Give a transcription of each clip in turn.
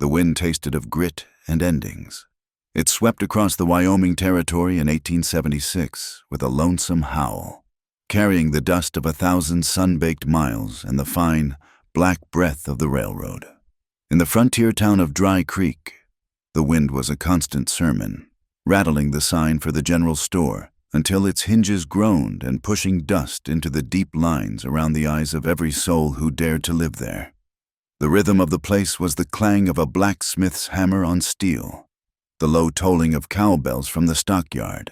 The wind tasted of grit and endings. It swept across the Wyoming Territory in 1876 with a lonesome howl, carrying the dust of 1,000 sun-baked miles and the fine, black breath of the railroad. In the frontier town of Dry Creek, the wind was a constant sermon, rattling the sign for the general store until its hinges groaned and pushing dust into the deep lines around the eyes of every soul who dared to live there. The rhythm of the place was the clang of a blacksmith's hammer on steel, the low tolling of cowbells from the stockyard,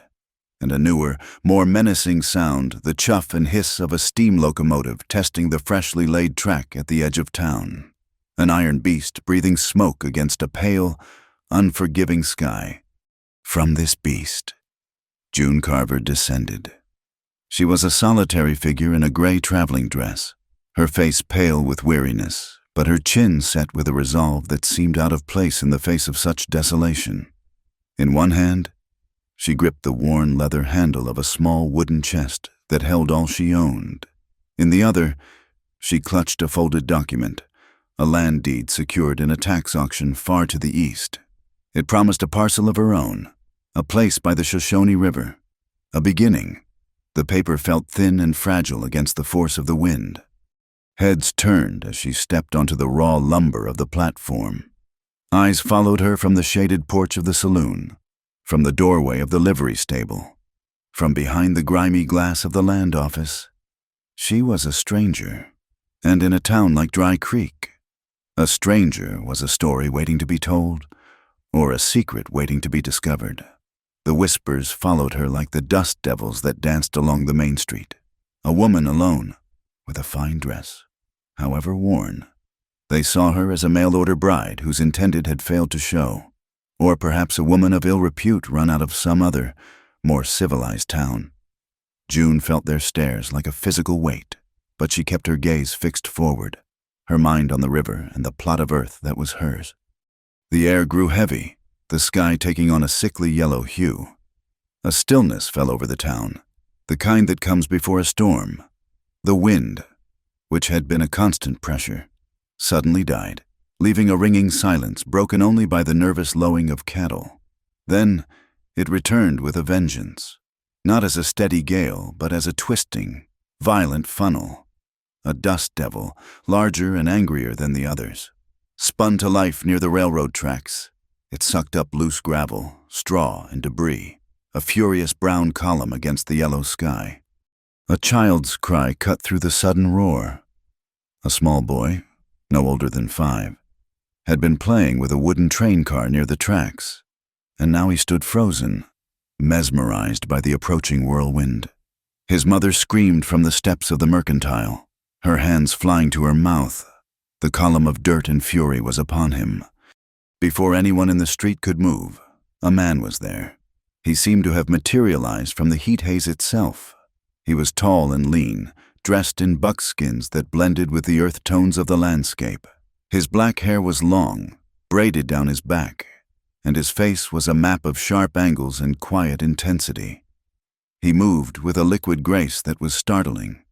and a newer, more menacing sound, the chuff and hiss of a steam locomotive testing the freshly laid track at the edge of town, an iron beast breathing smoke against a pale, unforgiving sky. From this beast, June Carver descended. She was a solitary figure in a gray traveling dress, her face pale with weariness, but her chin set with a resolve that seemed out of place in the face of such desolation. In one hand, she gripped the worn leather handle of a small wooden chest that held all she owned. In the other, she clutched a folded document, a land deed secured in a tax auction far to the east. It promised a parcel of her own, a place by the Shoshone River, a beginning. The paper felt thin and fragile against the force of the wind. Heads turned as she stepped onto the raw lumber of the platform. Eyes followed her from the shaded porch of the saloon, from the doorway of the livery stable, from behind the grimy glass of the land office. She was a stranger, and in a town like Dry Creek, a stranger was a story waiting to be told, or a secret waiting to be discovered. The whispers followed her like the dust devils that danced along the main street. A woman alone, with a fine dress, however worn. They saw her as a mail-order bride whose intended had failed to show, or perhaps a woman of ill repute run out of some other, more civilized town. June felt their stares like a physical weight, but she kept her gaze fixed forward, her mind on the river and the plot of earth that was hers. The air grew heavy, the sky taking on a sickly yellow hue. A stillness fell over the town, the kind that comes before a storm. The wind, which had been a constant pressure, suddenly died, leaving a ringing silence broken only by the nervous lowing of cattle. Then it returned with a vengeance, not as a steady gale, but as a twisting, violent funnel. A dust devil, larger and angrier than the others, spun to life near the railroad tracks. It sucked up loose gravel, straw, and debris, a furious brown column against the yellow sky. A child's cry cut through the sudden roar. A small boy, no older than 5, had been playing with a wooden train car near the tracks, and now he stood frozen, mesmerized by the approaching whirlwind. His mother screamed from the steps of the mercantile, her hands flying to her mouth. The column of dirt and fury was upon him. Before anyone in the street could move, a man was there. He seemed to have materialized from the heat haze itself. He was tall and lean, dressed in buckskins that blended with the earth tones of the landscape. His black hair was long, braided down his back, and his face was a map of sharp angles and quiet intensity. He moved with a liquid grace that was startling,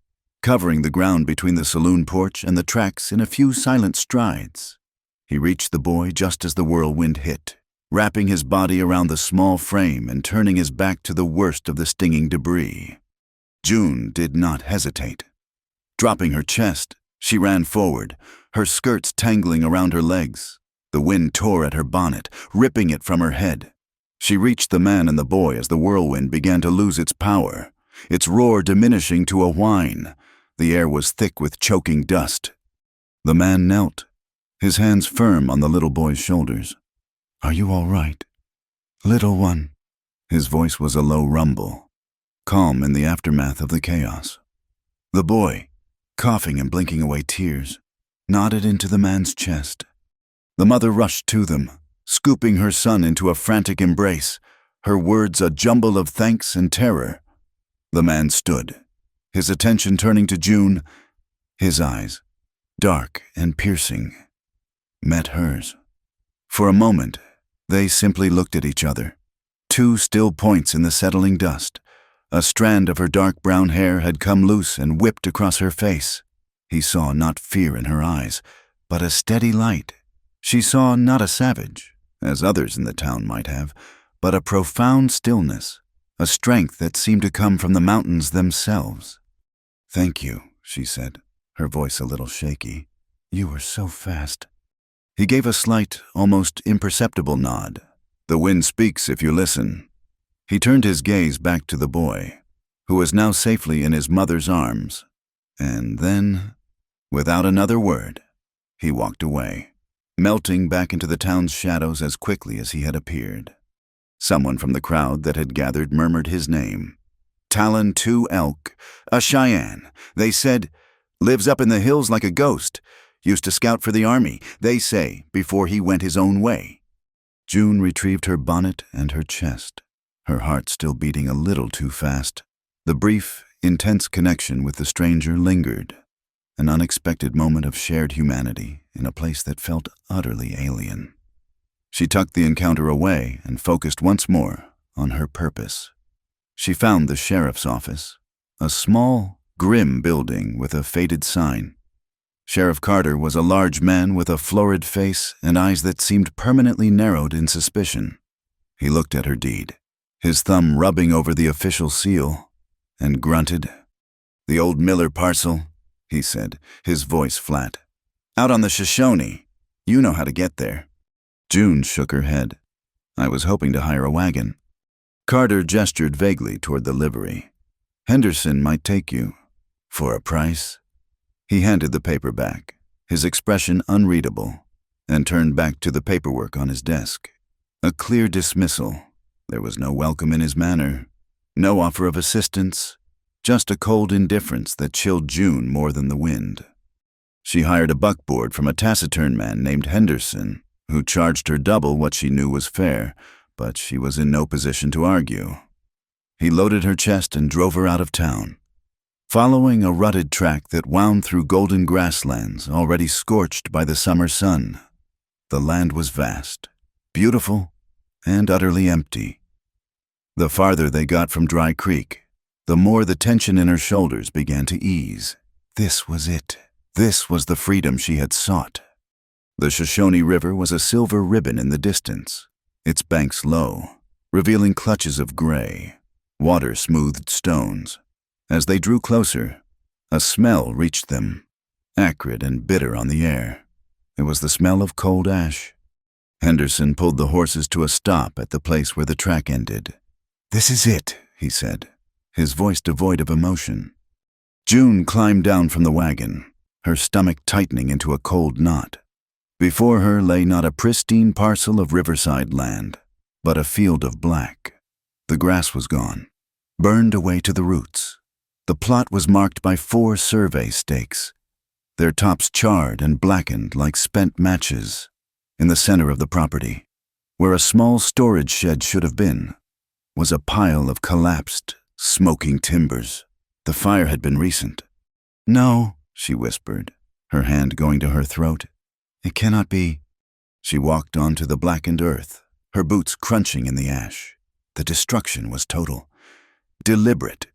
covering the ground between the saloon porch and the tracks in a few silent strides. He reached the boy just as the whirlwind hit, wrapping his body around the small frame and turning his back to the worst of the stinging debris. June did not hesitate. Dropping her chest, she ran forward, her skirts tangling around her legs. The wind tore at her bonnet, ripping it from her head. She reached the man and the boy as the whirlwind began to lose its power, its roar diminishing to a whine. The air was thick with choking dust. The man knelt, his hands firm on the little boy's shoulders. "Are you all right, little one?" His voice was a low rumble, calm in the aftermath of the chaos. The boy, coughing and blinking away tears, nodded into the man's chest. The mother rushed to them, scooping her son into a frantic embrace, her words a jumble of thanks and terror. The man stood, his attention turning to June. His eyes, dark and piercing, met hers. For a moment, they simply looked at each other, two still points in the settling dust. A strand of her dark brown hair had come loose and whipped across her face. He saw not fear in her eyes, but a steady light, She saw not a savage, as others in the town might have, but a profound stillness, a strength that seemed to come from the mountains themselves. "Thank you," she said, her voice a little shaky. "You were so fast." He gave a slight, almost imperceptible nod. "The wind speaks if you listen." He turned his gaze back to the boy, who was now safely in his mother's arms, and then, without another word, he walked away, melting back into the town's shadows as quickly as he had appeared. Someone from the crowd that had gathered murmured his name. "Talon 2 Elk, a Cheyenne. They said, lives up in the hills like a ghost. Used to scout for the army, they say, before he went his own way." June retrieved her bonnet and her chest, her heart still beating a little too fast. The brief, intense connection with the stranger lingered, an unexpected moment of shared humanity in a place that felt utterly alien. She tucked the encounter away and focused once more on her purpose. She found the sheriff's office, a small, grim building with a faded sign. Sheriff Carter was a large man with a florid face and eyes that seemed permanently narrowed in suspicion. He looked at her deed, his thumb rubbing over the official seal, and grunted. "The old Miller parcel," he said, his voice flat. "Out on the Shoshone. You know how to get there." June shook her head. "I was hoping to hire a wagon." Carter gestured vaguely toward the livery. "Henderson might take you. For a price?" He handed the paper back, his expression unreadable, and turned back to the paperwork on his desk. A clear dismissal. There was no welcome in his manner, no offer of assistance, just a cold indifference that chilled June more than the wind. She hired a buckboard from a taciturn man named Henderson, who charged her double what she knew was fair, but she was in no position to argue. He loaded her chest and drove her out of town, following a rutted track that wound through golden grasslands already scorched by the summer sun. The land was vast, beautiful, and utterly empty. The farther they got from Dry Creek, the more the tension in her shoulders began to ease. This was it. This was the freedom she had sought. The Shoshone River was a silver ribbon in the distance, its banks low, revealing clutches of gray, water-smoothed stones. As they drew closer, a smell reached them, acrid and bitter on the air. It was the smell of cold ash. Henderson pulled the horses to a stop at the place where the track ended. "This is it," he said, his voice devoid of emotion. June climbed down from the wagon, her stomach tightening into a cold knot. Before her lay not a pristine parcel of riverside land, but a field of black. The grass was gone, burned away to the roots. The plot was marked by 4 survey stakes, their tops charred and blackened like spent matches. In the center of the property, where a small storage shed should have been, was a pile of collapsed, smoking timbers. The fire had been recent. "No," she whispered, her hand going to her throat. "It cannot be." She walked onto the blackened earth, her boots crunching in the ash. The destruction was total, deliberate.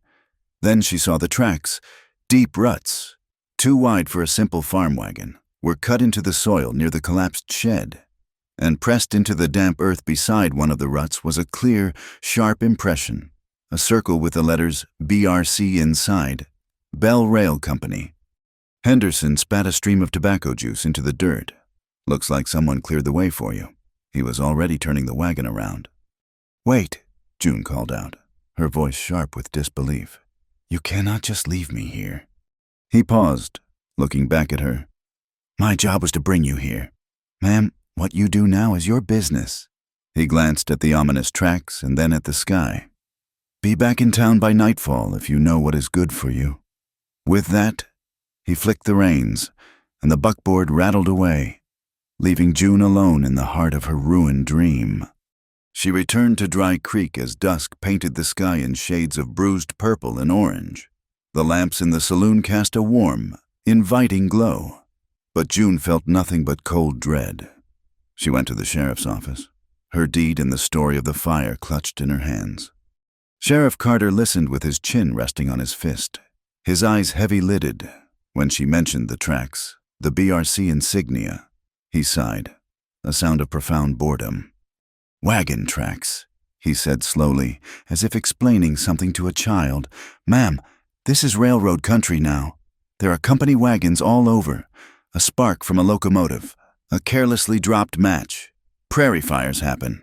Then she saw the tracks, deep ruts, too wide for a simple farm wagon, were cut into the soil near the collapsed shed, and pressed into the damp earth beside one of the ruts was a clear, sharp impression, a circle with the letters BRC inside, Bell Rail Company. Henderson spat a stream of tobacco juice into the dirt. "Looks like someone cleared the way for you." He was already turning the wagon around. "Wait," June called out, her voice sharp with disbelief. "You cannot just leave me here." He paused, looking back at her. "My job was to bring you here. Ma'am, what you do now is your business." He glanced at the ominous tracks and then at the sky. "Be back in town by nightfall if you know what is good for you." With that, he flicked the reins, and the buckboard rattled away, leaving June alone in the heart of her ruined dream. She returned to Dry Creek as dusk painted the sky in shades of bruised purple and orange. The lamps in the saloon cast a warm, inviting glow, but June felt nothing but cold dread. She went to the sheriff's office, her deed and the story of the fire clutched in her hands. Sheriff Carter listened with his chin resting on his fist, his eyes heavy-lidded. When she mentioned the tracks, the BRC insignia, he sighed. a sound of profound boredom. "Wagon tracks," he said slowly, as if explaining something to a child. "Ma'am, this is railroad country now. There are company wagons all over. A spark from a locomotive. A carelessly dropped match. Prairie fires happen."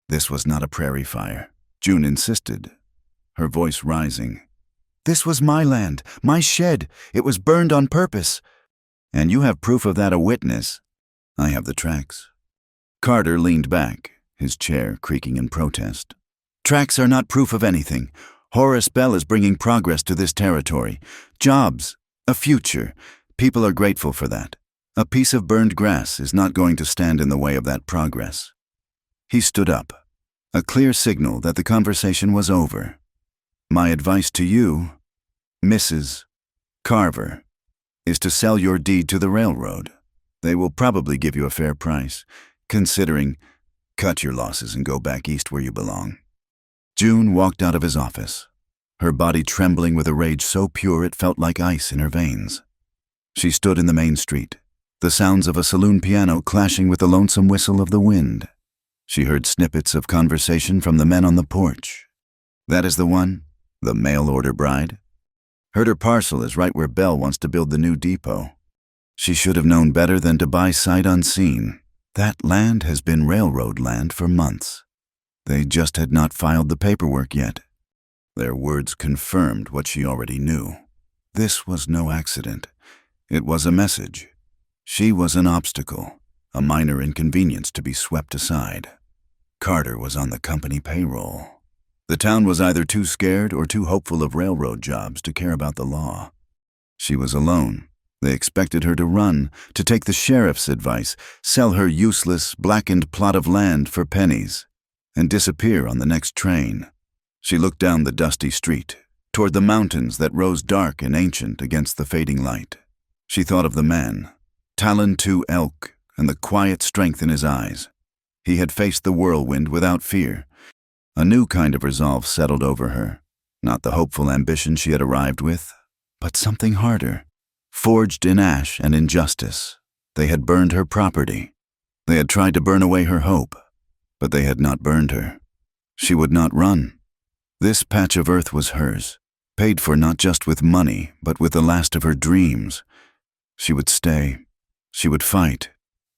This was not a prairie fire, June insisted, her voice rising. "This was my land, my shed. It was burned on purpose." "And you have proof of that, a witness." "I have the tracks." Carter leaned back, his chair creaking in protest. "Tracks are not proof of anything. Horace Bell is bringing progress to this territory. Jobs, a future. People are grateful for that. A piece of burned grass is not going to stand in the way of that progress." He stood up, a clear signal that the conversation was over. "My advice to you, Mrs. Carver, is to sell your deed to the railroad. They will probably give you a fair price, considering. Cut your losses and go back east where you belong." June walked out of his office, her body trembling with a rage so pure it felt like ice in her veins. She stood in the main street, the sounds of a saloon piano clashing with the lonesome whistle of the wind. She heard snippets of conversation from the men on the porch. "That is the one? The mail-order bride? Heard her parcel is right where Bell wants to build the new depot." She should have known better than to buy sight unseen. That land has been railroad land for months. They just had not filed the paperwork yet. Their words confirmed what she already knew. This was no accident. It was a message. She was an obstacle, a minor inconvenience to be swept aside. Carter was on the company payroll. The town was either too scared or too hopeful of railroad jobs to care about the law. She was alone. They expected her to run, to take the sheriff's advice, sell her useless, blackened plot of land for pennies, and disappear on the next train. She looked down the dusty street, toward the mountains that rose dark and ancient against the fading light. She thought of the man, Talon 2 Elk, and the quiet strength in his eyes. He had faced the whirlwind without fear. A new kind of resolve settled over her, not the hopeful ambition she had arrived with, but something harder. Forged in ash and injustice, they had burned her property. They had tried to burn away her hope, but they had not burned her. She would not run. This patch of earth was hers, paid for not just with money, but with the last of her dreams. She would stay. She would fight.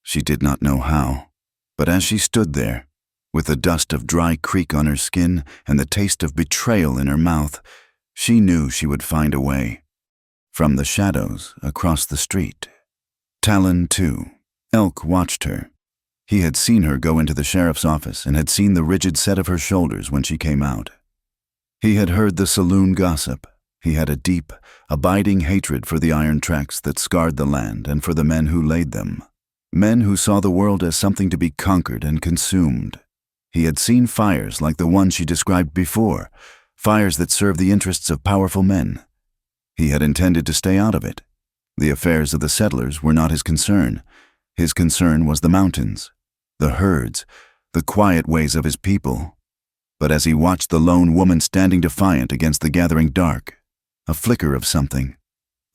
She did not know how. But as she stood there, with the dust of Dry Creek on her skin and the taste of betrayal in her mouth, she knew she would find a way. From the shadows across the street, Talon 2 Elk watched her. He had seen her go into the sheriff's office and had seen the rigid set of her shoulders when she came out. He had heard the saloon gossip. He had a deep, abiding hatred for the iron tracks that scarred the land and for the men who laid them. Men who saw the world as something to be conquered and consumed. He had seen fires like the one she described before, fires that served the interests of powerful men. He had intended to stay out of it. The affairs of the settlers were not his concern. His concern was the mountains, the herds, the quiet ways of his people. But as he watched the lone woman standing defiant against the gathering dark, a flicker of something,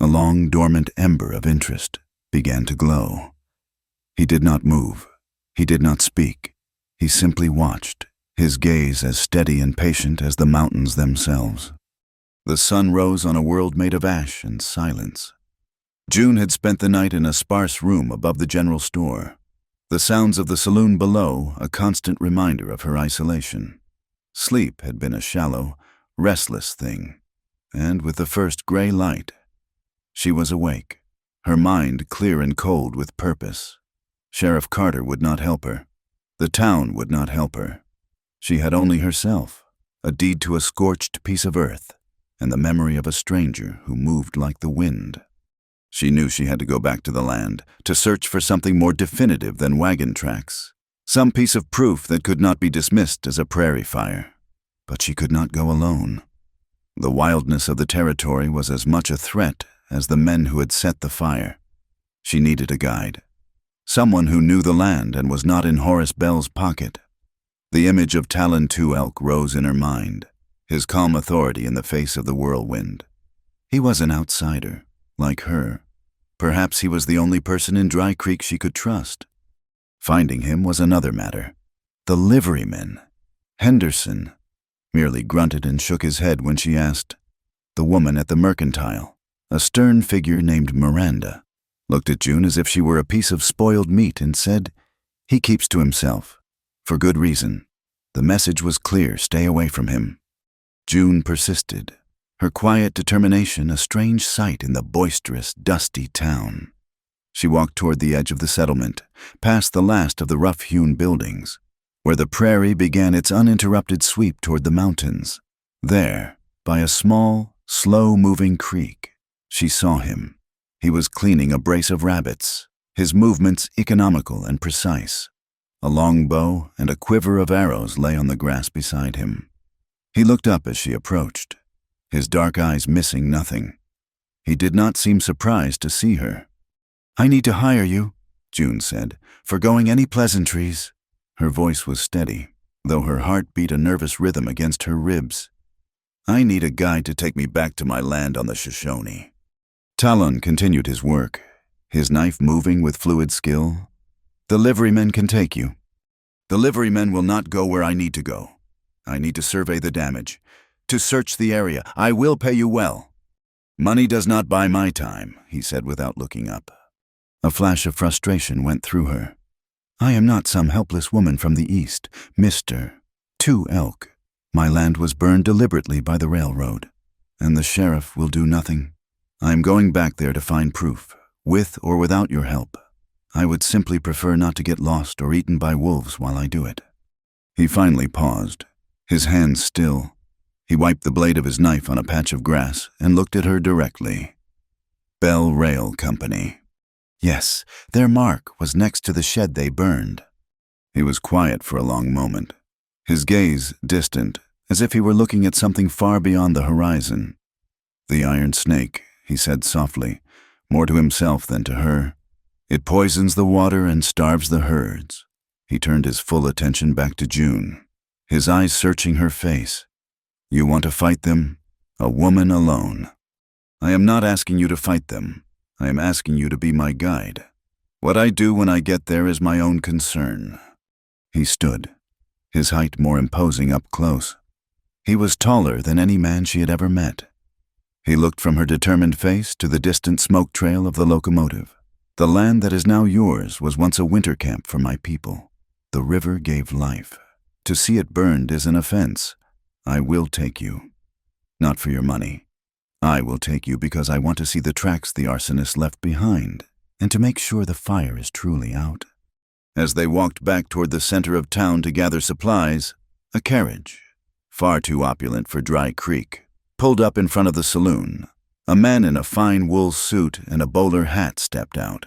a long dormant ember of interest, began to glow. He did not move. He did not speak. He simply watched, his gaze as steady and patient as the mountains themselves. The sun rose on a world made of ash and silence. June had spent the night in a sparse room above the general store, the sounds of the saloon below a constant reminder of her isolation. Sleep had been a shallow, restless thing, and with the first gray light, she was awake, her mind clear and cold with purpose. Sheriff Carter would not help her. The town would not help her. She had only herself, a deed to a scorched piece of earth, and the memory of a stranger who moved like the wind. She knew she had to go back to the land, to search for something more definitive than wagon tracks, some piece of proof that could not be dismissed as a prairie fire. But she could not go alone. The wildness of the territory was as much a threat as the men who had set the fire. She needed a guide, someone who knew the land and was not in Horace Bell's pocket. The image of Talon 2 Elk rose in her mind, his calm authority in the face of the whirlwind. He was an outsider, like her. Perhaps he was the only person in Dry Creek she could trust. Finding him was another matter. The liveryman, Henderson, merely grunted and shook his head when she asked. The woman at the mercantile, a stern figure named Miranda, looked at June as if she were a piece of spoiled meat and said, "He keeps to himself. For good reason." The message was clear: stay away from him. June persisted, her quiet determination a strange sight in the boisterous, dusty town. She walked toward the edge of the settlement, past the last of the rough-hewn buildings, where the prairie began its uninterrupted sweep toward the mountains. There, by a small, slow-moving creek, she saw him. He was cleaning a brace of rabbits, his movements economical and precise. A long bow and a quiver of arrows lay on the grass beside him. He looked up as she approached, his dark eyes missing nothing. He did not seem surprised to see her. "I need to hire you," June said, "foregoing any pleasantries." Her voice was steady, though her heart beat a nervous rhythm against her ribs. "I need a guide to take me back to my land on the Shoshone." Talon continued his work, his knife moving with fluid skill. "The liverymen can take you." "The liverymen will not go where I need to go. I need to survey the damage, to search the area. I will pay you well." "Money does not buy my time," he said without looking up. A flash of frustration went through her. "I am not some helpless woman from the east, Mr. Two Elk. My land was burned deliberately by the railroad, and the sheriff will do nothing. I am going back there to find proof, with or without your help. I would simply prefer not to get lost or eaten by wolves while I do it." He finally paused, his hands still. He wiped the blade of his knife on a patch of grass and looked at her directly. Bell Rail Company. Yes, their mark was next to the shed they burned. He was quiet for a long moment, his gaze distant, as if he were looking at something far beyond the horizon. "The iron snake," he said softly, more to himself than to her. "It poisons the water and starves the herds." He turned his full attention back to June, his eyes searching her face. "You want to fight them? A woman alone. I am not asking you to fight them. I am asking you to be my guide. What I do when I get there is my own concern." He stood, his height more imposing up close. He was taller than any man she had ever met. He looked from her determined face to the distant smoke trail of the locomotive. "The land that is now yours was once a winter camp for my people. The river gave life. To see it burned is an offense. I will take you. Not for your money. I will take you because I want to see the tracks the arsonist left behind, and to make sure the fire is truly out." As they walked back toward the center of town to gather supplies, a carriage, far too opulent for Dry Creek, pulled up in front of the saloon. A man in a fine wool suit and a bowler hat stepped out.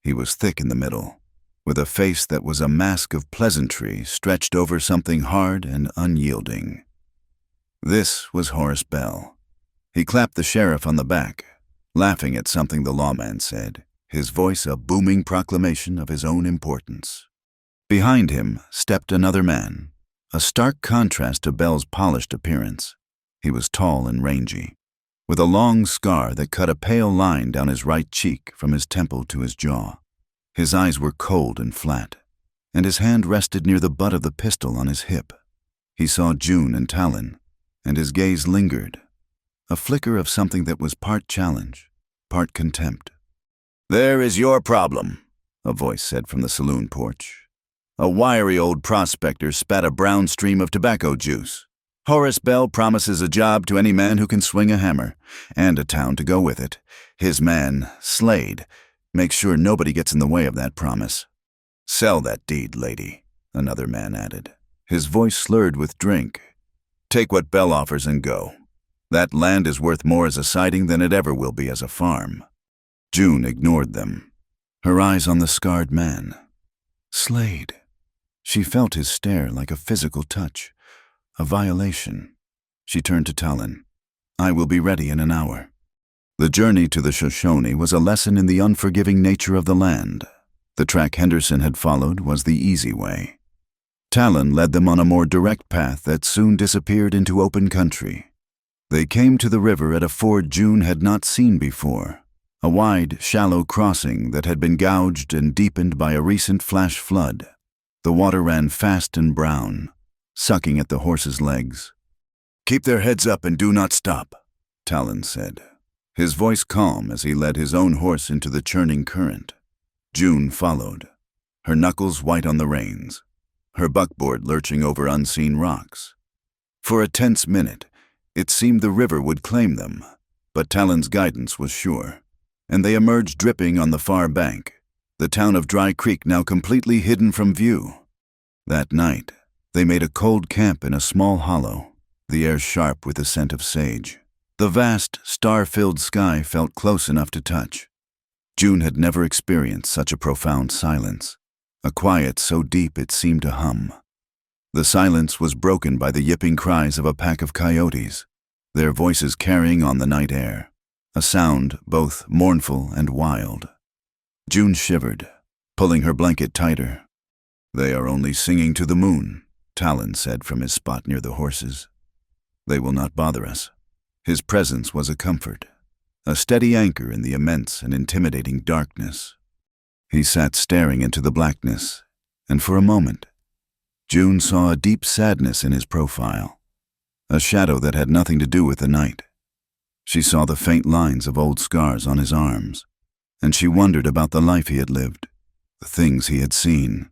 He was thick in the middle, with a face that was a mask of pleasantry stretched over something hard and unyielding. This was Horace Bell. He clapped the sheriff on the back, laughing at something the lawman said, his voice a booming proclamation of his own importance. Behind him stepped another man, a stark contrast to Bell's polished appearance. He was tall and rangy, with a long scar that cut a pale line down his right cheek from his temple to his jaw. His eyes were cold and flat, and his hand rested near the butt of the pistol on his hip. He saw June and Talon, and his gaze lingered, a flicker of something that was part challenge, part contempt. "There is your problem," a voice said from the saloon porch. A wiry old prospector spat a brown stream of tobacco juice. "Horace Bell promises a job to any man who can swing a hammer, and a town to go with it. His man, Slade, makes sure nobody gets in the way of that promise." "Sell that deed, lady," another man added, his voice slurred with drink. "Take what Bell offers and go. That land is worth more as a siding than it ever will be as a farm." June ignored them, her eyes on the scarred man. Slade. She felt his stare like a physical touch, a violation. She turned to Talon. "I will be ready in an hour." The journey to the Shoshone was a lesson in the unforgiving nature of the land. The track Henderson had followed was the easy way. Talon led them on a more direct path that soon disappeared into open country. They came to the river at a ford June had not seen before, a wide, shallow crossing that had been gouged and deepened by a recent flash flood. The water ran fast and brown, sucking at the horses' legs. "Keep their heads up and do not stop," Talon said, his voice calm as he led his own horse into the churning current. June followed, her knuckles white on the reins, her buckboard lurching over unseen rocks. For a tense minute, it seemed the river would claim them, but Talon's guidance was sure, and they emerged dripping on the far bank, the town of Dry Creek now completely hidden from view. That night, they made a cold camp in a small hollow, the air sharp with the scent of sage. The vast, star-filled sky felt close enough to touch. June had never experienced such a profound silence, a quiet so deep it seemed to hum. The silence was broken by the yipping cries of a pack of coyotes, their voices carrying on the night air, a sound both mournful and wild. June shivered, pulling her blanket tighter. "They are only singing to the moon," Talon said from his spot near the horses. "They will not bother us." His presence was a comfort, a steady anchor in the immense and intimidating darkness. He sat staring into the blackness, and for a moment, June saw a deep sadness in his profile, a shadow that had nothing to do with the night. She saw the faint lines of old scars on his arms, and she wondered about the life he had lived, the things he had seen.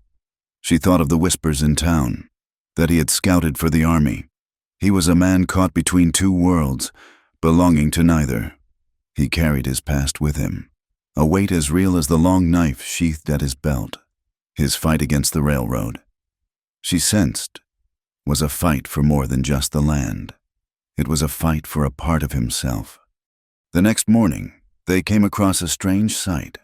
She thought of the whispers in town, that he had scouted for the army. He was a man caught between two worlds, belonging to neither. He carried his past with him, a weight as real as the long knife sheathed at his belt, his fight against the railroad. She sensed was a fight for more than just the land. It was a fight for a part of himself. The next morning, they came across a strange sight.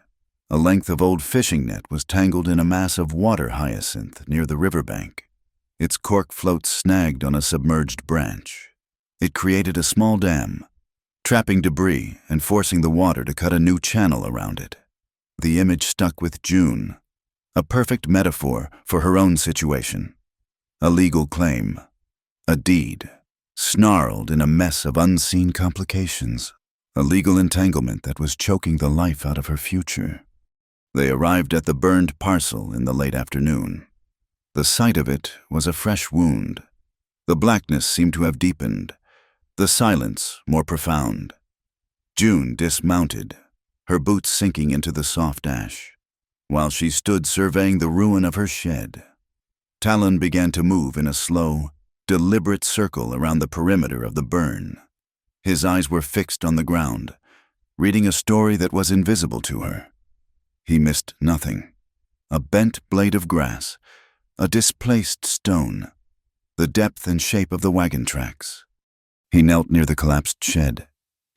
A length of old fishing net was tangled in a mass of water hyacinth near the riverbank. Its cork floats snagged on a submerged branch. It created a small dam, trapping debris and forcing the water to cut a new channel around it. The image stuck with June, a perfect metaphor for her own situation. A legal claim, a deed, snarled in a mess of unseen complications, a legal entanglement that was choking the life out of her future. They arrived at the burned parcel in the late afternoon. The sight of it was a fresh wound. The blackness seemed to have deepened, the silence more profound. June dismounted, her boots sinking into the soft ash, while she stood surveying the ruin of her shed. Talon began to move in a slow, deliberate circle around the perimeter of the burn. His eyes were fixed on the ground, reading a story that was invisible to her. He missed nothing. A bent blade of grass, a displaced stone, the depth and shape of the wagon tracks. He knelt near the collapsed shed,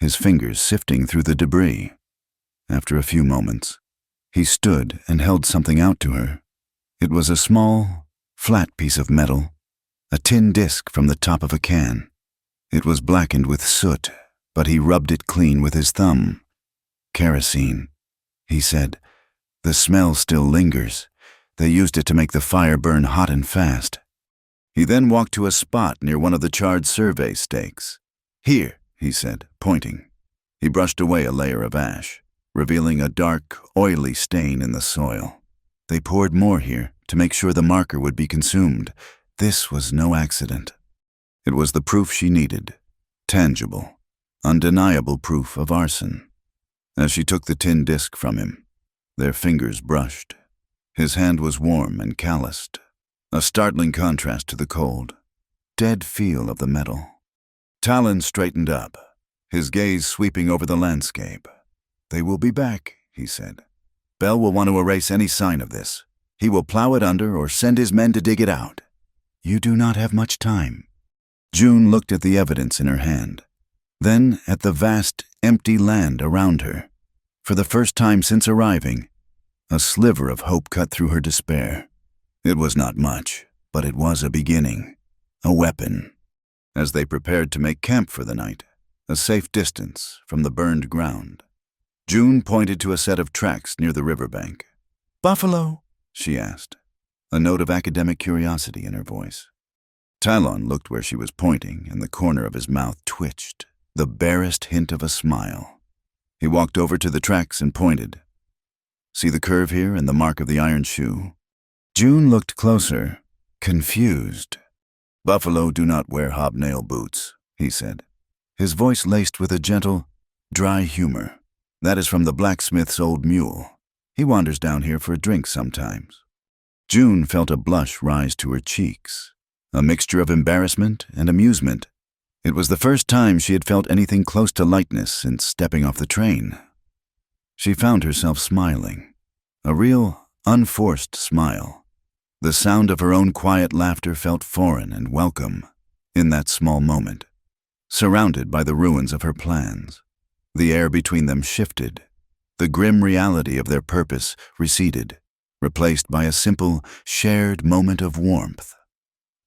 his fingers sifting through the debris. After a few moments, he stood and held something out to her. It was a small, flat piece of metal, a tin disc from the top of a can. It was blackened with soot, but he rubbed it clean with his thumb. "Kerosene," he said. "The smell still lingers. They used it to make the fire burn hot and fast." He then walked to a spot near one of the charred survey stakes. "Here," he said, pointing. He brushed away a layer of ash, revealing a dark, oily stain in the soil. They poured more here to make sure the marker would be consumed. This was no accident. It was the proof she needed, tangible, undeniable proof of arson. As she took the tin disc from him, their fingers brushed. His hand was warm and calloused, a startling contrast to the cold, dead feel of the metal. Talon straightened up, his gaze sweeping over the landscape. "They will be back," he said. "Bell will want to erase any sign of this. He will plow it under or send his men to dig it out. You do not have much time." June looked at the evidence in her hand, then at the vast, empty land around her. For the first time since arriving, a sliver of hope cut through her despair. It was not much, but it was a beginning, a weapon. As they prepared to make camp for the night, a safe distance from the burned ground, June pointed to a set of tracks near the riverbank. "Buffalo?" she asked, a note of academic curiosity in her voice. Talon looked where she was pointing, and the corner of his mouth twitched, the barest hint of a smile. He walked over to the tracks and pointed. "See the curve here and the mark of the iron shoe?" June looked closer, confused. "Buffalo do not wear hobnail boots," he said, his voice laced with a gentle, dry humor. "That is from the blacksmith's old mule. He wanders down here for a drink sometimes." June felt a blush rise to her cheeks, a mixture of embarrassment and amusement. It was the first time she had felt anything close to lightness since stepping off the train. She found herself smiling, a real, unforced smile. The sound of her own quiet laughter felt foreign and welcome in that small moment. Surrounded by the ruins of her plans, the air between them shifted. The grim reality of their purpose receded, replaced by a simple, shared moment of warmth.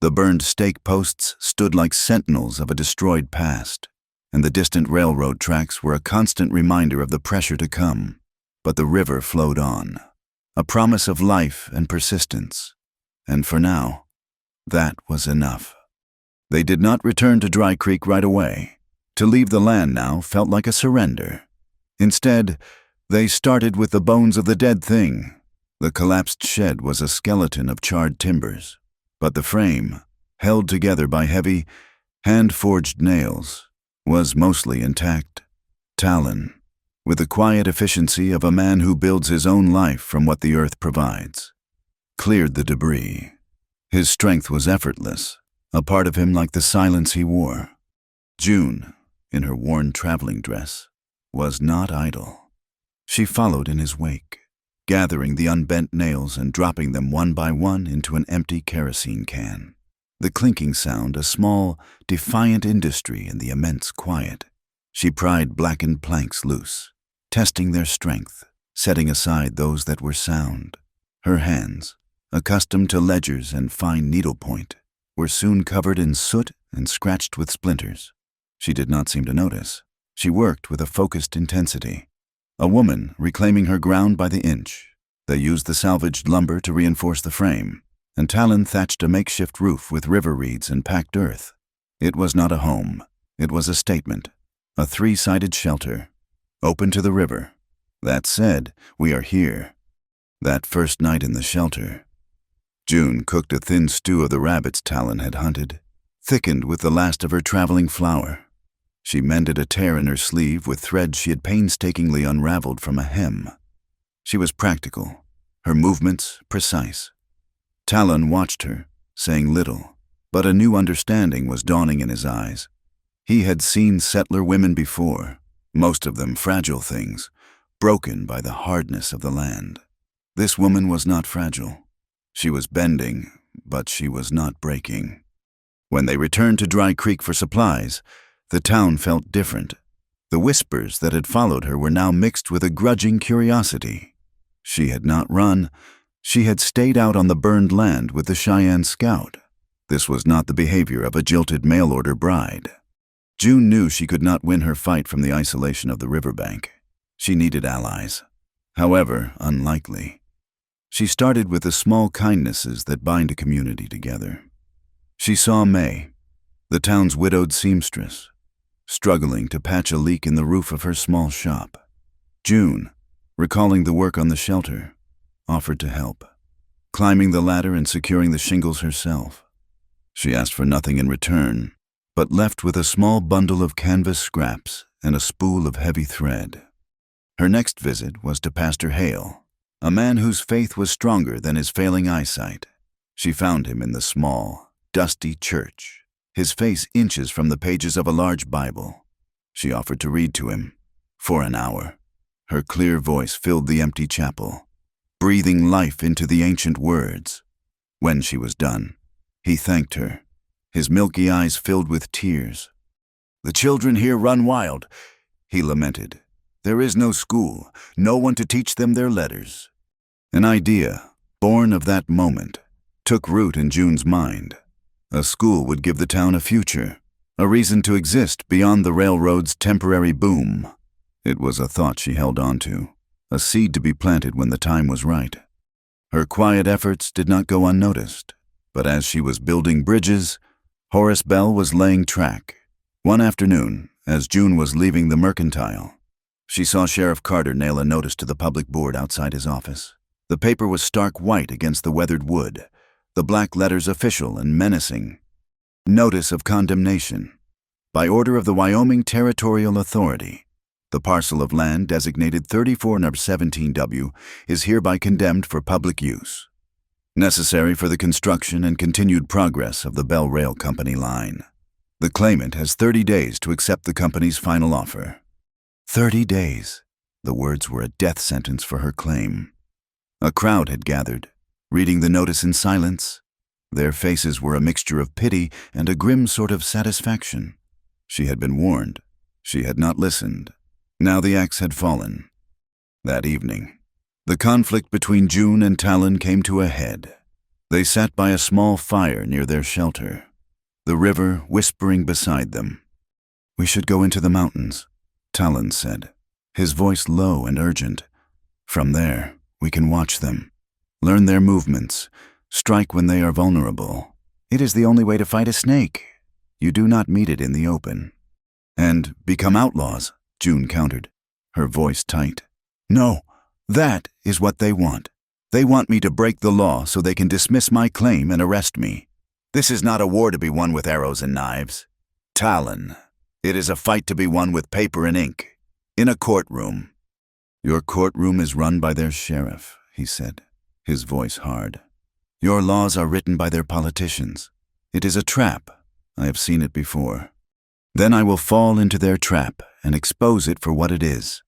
The burned stake posts stood like sentinels of a destroyed past, and the distant railroad tracks were a constant reminder of the pressure to come. But the river flowed on, a promise of life and persistence. And for now, that was enough. They did not return to Dry Creek right away. To leave the land now felt like a surrender. Instead, they started with the bones of the dead thing. The collapsed shed was a skeleton of charred timbers, but the frame, held together by heavy, hand-forged nails, was mostly intact. Darlin, with the quiet efficiency of a man who builds his own life from what the earth provides, cleared the debris. His strength was effortless, a part of him like the silence he wore. June, in her worn traveling dress, was not idle. She followed in his wake, gathering the unbent nails and dropping them one by one into an empty kerosene can. The clinking sound a small, defiant industry in the immense quiet. She pried blackened planks loose, testing their strength, setting aside those that were sound. Her hands, accustomed to ledgers and fine needlepoint, were soon covered in soot and scratched with splinters. She did not seem to notice. She worked with a focused intensity. A woman reclaiming her ground by the inch. They used the salvaged lumber to reinforce the frame, and Darlin thatched a makeshift roof with river reeds and packed earth. It was not a home. It was a statement, a three-sided shelter, open to the river. That said, we are here. That first night in the shelter, June cooked a thin stew of the rabbits Darlin had hunted, thickened with the last of her traveling flour. She mended a tear in her sleeve with thread she had painstakingly unraveled from a hem. She was practical, her movements precise. Darlin watched her, saying little, but a new understanding was dawning in his eyes. He had seen settler women before, most of them fragile things, broken by the hardness of the land. This woman was not fragile. She was bending, but she was not breaking. When they returned to Dry Creek for supplies, the town felt different. The whispers that had followed her were now mixed with a grudging curiosity. She had not run. She had stayed out on the burned land with the Cheyenne scout. This was not the behavior of a jilted mail-order bride. June knew she could not win her fight from the isolation of the riverbank. She needed allies, however unlikely. She started with the small kindnesses that bind a community together. She saw May, the town's widowed seamstress, struggling to patch a leak in the roof of her small shop. June, recalling the work on the shelter, offered to help, climbing the ladder and securing the shingles herself. She asked for nothing in return, but left with a small bundle of canvas scraps and a spool of heavy thread. Her next visit was to Pastor Hale, a man whose faith was stronger than his failing eyesight. She found him in the small, dusty church, his face inches from the pages of a large Bible. She offered to read to him, for an hour. Her clear voice filled the empty chapel, breathing life into the ancient words. When she was done, he thanked her, his milky eyes filled with tears. "The children here run wild," he lamented. "There is no school, no one to teach them their letters." An idea, born of that moment, took root in June's mind. A school would give the town a future, a reason to exist beyond the railroad's temporary boom. It was a thought she held on to, a seed to be planted when the time was right. Her quiet efforts did not go unnoticed, but as she was building bridges, Horace Bell was laying track. One afternoon, as June was leaving the mercantile, She saw Sheriff Carter nail a notice to the public board outside his office. The paper was stark white against the weathered wood, the black letters official and menacing. Notice of condemnation. By order of the Wyoming Territorial Authority, the parcel of land designated 34-17W is hereby condemned for public use, necessary for the construction and continued progress of the Bell Rail Company line. The claimant has 30 days to accept the company's final offer. 30 days. The words were a death sentence for her claim. A crowd had gathered, reading the notice in silence. Their faces were a mixture of pity and a grim sort of satisfaction. She had been warned. She had not listened. Now the axe had fallen. That evening, the conflict between June and Talon came to a head. They sat by a small fire near their shelter, the river whispering beside them. "We should go into the mountains," Talon said, his voice low and urgent. "From there, we can watch them, learn their movements, strike when they are vulnerable. It is the only way to fight a snake. You do not meet it in the open." "And become outlaws," June countered, her voice tight. "No, that is what they want. They want me to break the law so they can dismiss my claim and arrest me. This is not a war to be won with arrows and knives. Talon, it is a fight to be won with paper and ink, in a courtroom." "Your courtroom is run by their sheriff," he said, his voice hard. "Your laws are written by their politicians. It is a trap. I have seen it before. Then I will fall into their trap and expose it for what it is.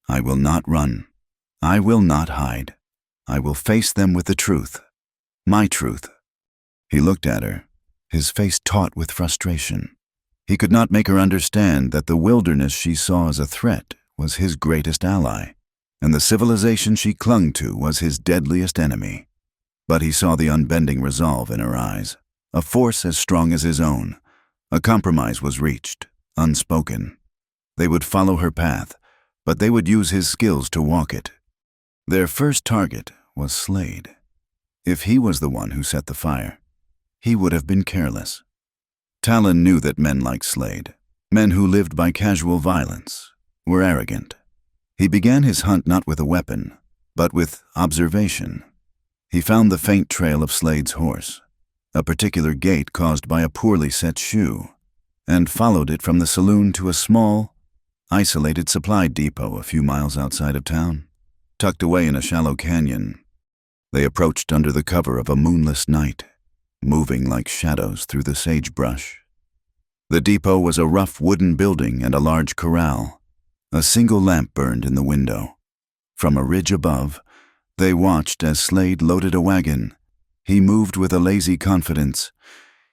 I will not run. I will not hide. I will face them with the truth. My truth." He looked at her, his face taut with frustration. He could not make her understand that the wilderness she saw as a threat was his greatest ally, and the civilization she clung to was his deadliest enemy. But he saw the unbending resolve in her eyes, a force as strong as his own. A compromise was reached, unspoken. They would follow her path, but they would use his skills to walk it. Their first target was Slade. If he was the one who set the fire, he would have been careless. Talon knew that men like Slade, men who lived by casual violence, were arrogant. He began his hunt not with a weapon, but with observation. He found the faint trail of Slade's horse, a particular gait caused by a poorly set shoe, and followed it from the saloon to a small, isolated supply depot a few miles outside of town, tucked away in a shallow canyon. They approached under the cover of a moonless night, moving like shadows through the sagebrush. The depot was a rough wooden building and a large corral. A single lamp burned in the window. From a ridge above, they watched as Slade loaded a wagon. He moved with a lazy confidence,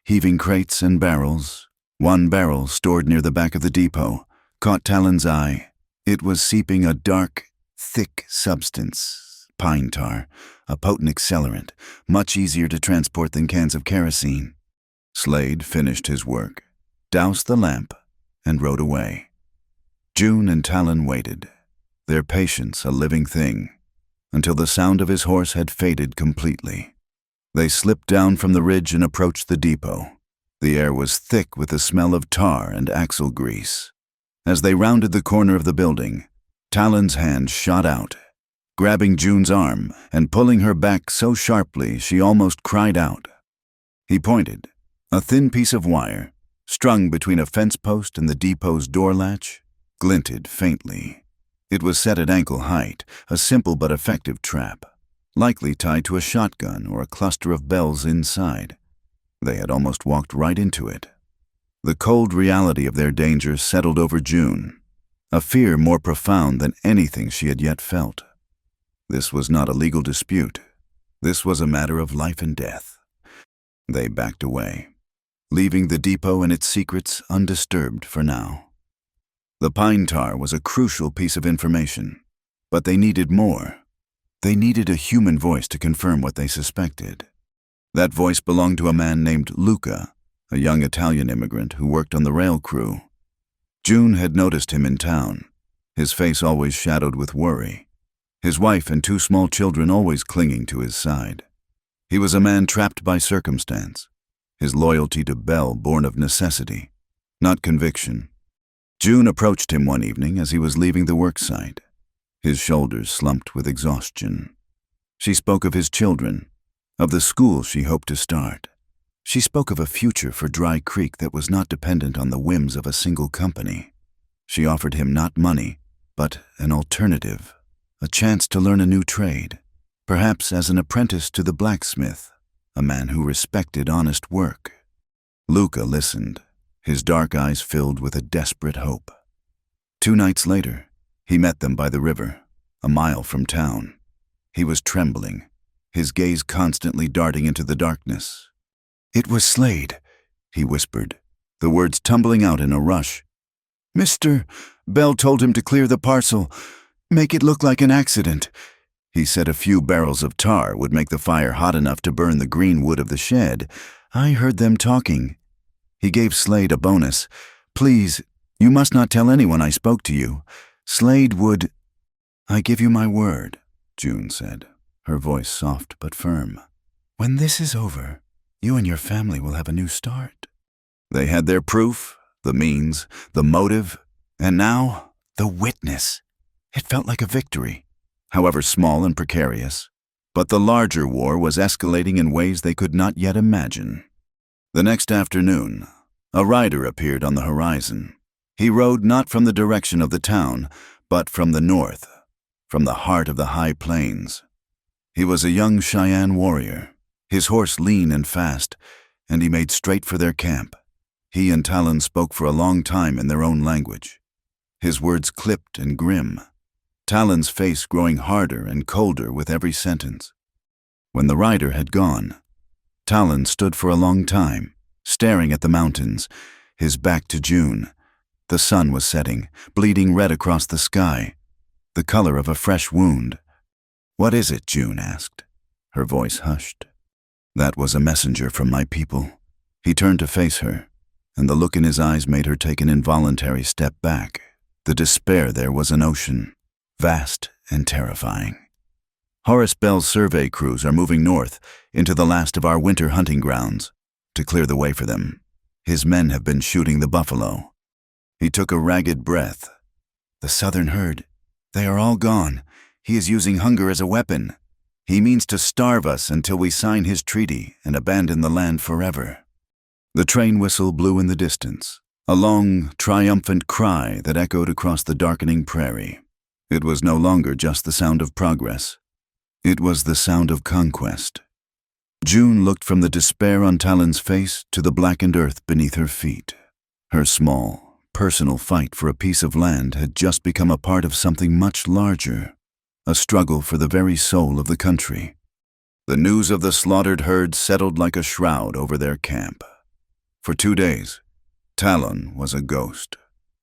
heaving crates and barrels. One barrel, stored near the back of the depot, caught Talon's eye. It was seeping a dark, thick substance, pine tar, a potent accelerant, much easier to transport than cans of kerosene. Slade finished his work, doused the lamp, and rode away. June and Talon waited, their patience a living thing, until the sound of his horse had faded completely. They slipped down from the ridge and approached the depot. The air was thick with the smell of tar and axle grease. As they rounded the corner of the building, Talon's hand shot out, grabbing June's arm and pulling her back so sharply she almost cried out. He pointed. A thin piece of wire, strung between a fence post and the depot's door latch, glinted faintly. It was set at ankle height, a simple but effective trap, likely tied to a shotgun or a cluster of bells inside. They had almost walked right into it. The cold reality of their danger settled over June, a fear more profound than anything she had yet felt. This was not a legal dispute. This was a matter of life and death. They backed away, leaving the depot and its secrets undisturbed for now. The pine tar was a crucial piece of information, but they needed more. They needed a human voice to confirm what they suspected. That voice belonged to a man named Luca, a young Italian immigrant who worked on the rail crew. June had noticed him in town, his face always shadowed with worry, his wife and 2 small children always clinging to his side. He was a man trapped by circumstance, his loyalty to Bell born of necessity, not conviction. June approached him one evening as he was leaving the worksite. His shoulders slumped with exhaustion. She spoke of his children, of the school she hoped to start. She spoke of a future for Dry Creek that was not dependent on the whims of a single company. She offered him not money, but an alternative, a chance to learn a new trade, perhaps as an apprentice to the blacksmith, a man who respected honest work. Luca listened, his dark eyes filled with a desperate hope. 2 nights later, he met them by the river, a mile from town. He was trembling, his gaze constantly darting into the darkness. "It was Slade," he whispered, the words tumbling out in a rush. "Mr. Bell told him to clear the parcel, make it look like an accident. He said a few barrels of tar would make the fire hot enough to burn the green wood of the shed. I heard them talking. He gave Slade a bonus. Please, you must not tell anyone I spoke to you. Slade would—" "I give you my word," June said, her voice soft but firm. "When this is over, you and your family will have a new start." They had their proof, the means, the motive, and now the witness. It felt like a victory, however small and precarious. But the larger war was escalating in ways they could not yet imagine. The next afternoon, a rider appeared on the horizon. He rode not from the direction of the town, but from the north, from the heart of the high plains. He was a young Cheyenne warrior, his horse lean and fast, and he made straight for their camp. He and Talon spoke for a long time in their own language, his words clipped and grim, Talon's face growing harder and colder with every sentence. When the rider had gone, Talon stood for a long time, staring at the mountains, his back to June. The sun was setting, bleeding red across the sky, the color of a fresh wound. "What is it?" June asked, her voice hushed. "That was a messenger from my people." He turned to face her, and the look in his eyes made her take an involuntary step back. The despair there was an ocean, vast and terrifying. "Horace Bell's survey crews are moving north into the last of our winter hunting grounds to clear the way for them. His men have been shooting the buffalo." He took a ragged breath. "The southern herd, they are all gone. He is using hunger as a weapon. He means to starve us until we sign his treaty and abandon the land forever." The train whistle blew in the distance, a long, triumphant cry that echoed across the darkening prairie. It was no longer just the sound of progress. It was the sound of conquest. June looked from the despair on Talon's face to the blackened earth beneath her feet. Her small, personal fight for a piece of land had just become a part of something much larger, a struggle for the very soul of the country. The news of the slaughtered herd settled like a shroud over their camp. For 2 days, Talon was a ghost,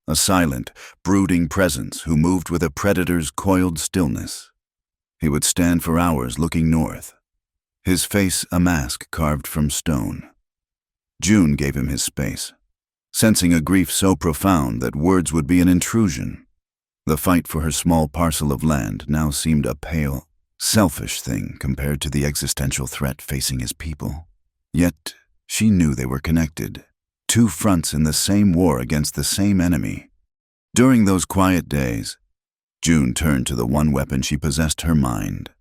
a silent, brooding presence who moved with a predator's coiled stillness. He would stand for hours looking north, his face a mask carved from stone. June gave him his space, sensing a grief so profound that words would be an intrusion. The fight for her small parcel of land now seemed a pale, selfish thing compared to the existential threat facing his people. Yet she knew they were connected, 2 fronts in the same war against the same enemy. During those quiet days, June turned to the one weapon she possessed, her mind.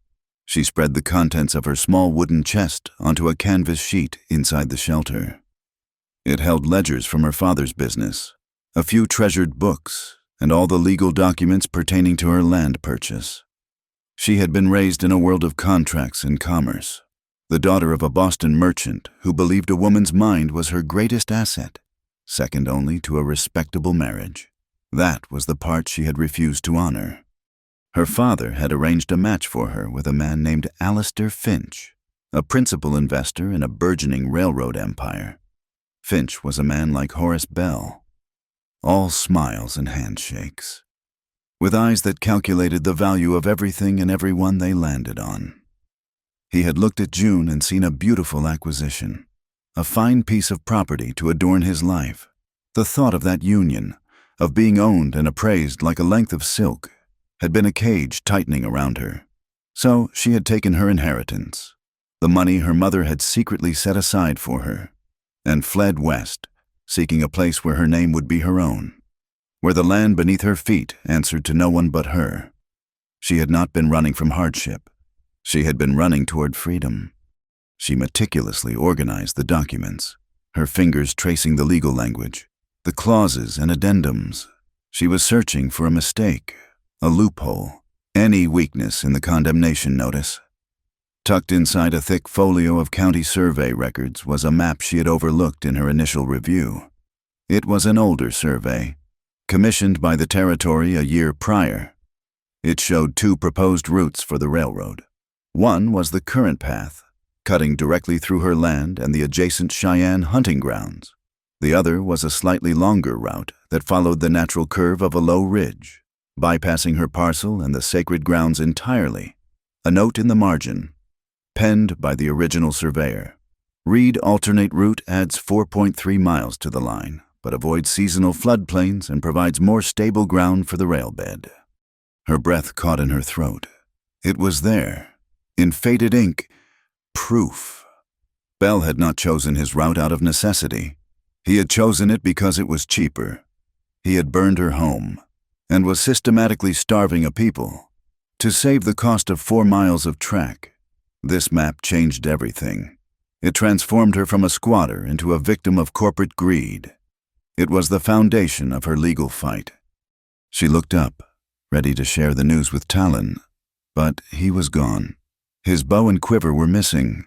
She spread the contents of her small wooden chest onto a canvas sheet inside the shelter. It held ledgers from her father's business, a few treasured books, and all the legal documents pertaining to her land purchase. She had been raised in a world of contracts and commerce, the daughter of a Boston merchant who believed a woman's mind was her greatest asset, second only to a respectable marriage. That was the part she had refused to honor. Her father had arranged a match for her with a man named Alistair Finch, a principal investor in a burgeoning railroad empire. Finch was a man like Horace Bell, all smiles and handshakes, with eyes that calculated the value of everything and everyone they landed on. He had looked at June and seen a beautiful acquisition, a fine piece of property to adorn his life. The thought of that union, of being owned and appraised like a length of silk, had been a cage tightening around her. So she had taken her inheritance, the money her mother had secretly set aside for her, and fled west, seeking a place where her name would be her own. where the land beneath her feet answered to no one but her. She had not been running from hardship. She had been running toward freedom. She meticulously organized the documents, her fingers tracing the legal language, the clauses and addendums. She was searching for a mistake, a loophole, any weakness in the condemnation notice. Tucked inside a thick folio of county survey records was a map she had overlooked in her initial review. It was an older survey, commissioned by the territory a year prior. It showed 2 proposed routes for the railroad. One was the current path, cutting directly through her land and the adjacent Cheyenne hunting grounds. The other was a slightly longer route that followed the natural curve of a low ridge, bypassing her parcel and the sacred grounds entirely. A note in the margin, penned by the original surveyor. Read alternate route adds 4.3 miles to the line, but avoids seasonal floodplains and provides more stable ground for the rail bed. Her breath caught in her throat. It was there, in faded ink, proof. Bell had not chosen his route out of necessity. He had chosen it because it was cheaper. He had burned her home, and was systematically starving a people. To save the cost of 4 miles of track, this map changed everything. It transformed her from a squatter into a victim of corporate greed. It was the foundation of her legal fight. She looked up, ready to share the news with Darlin, but he was gone. His bow and quiver were missing.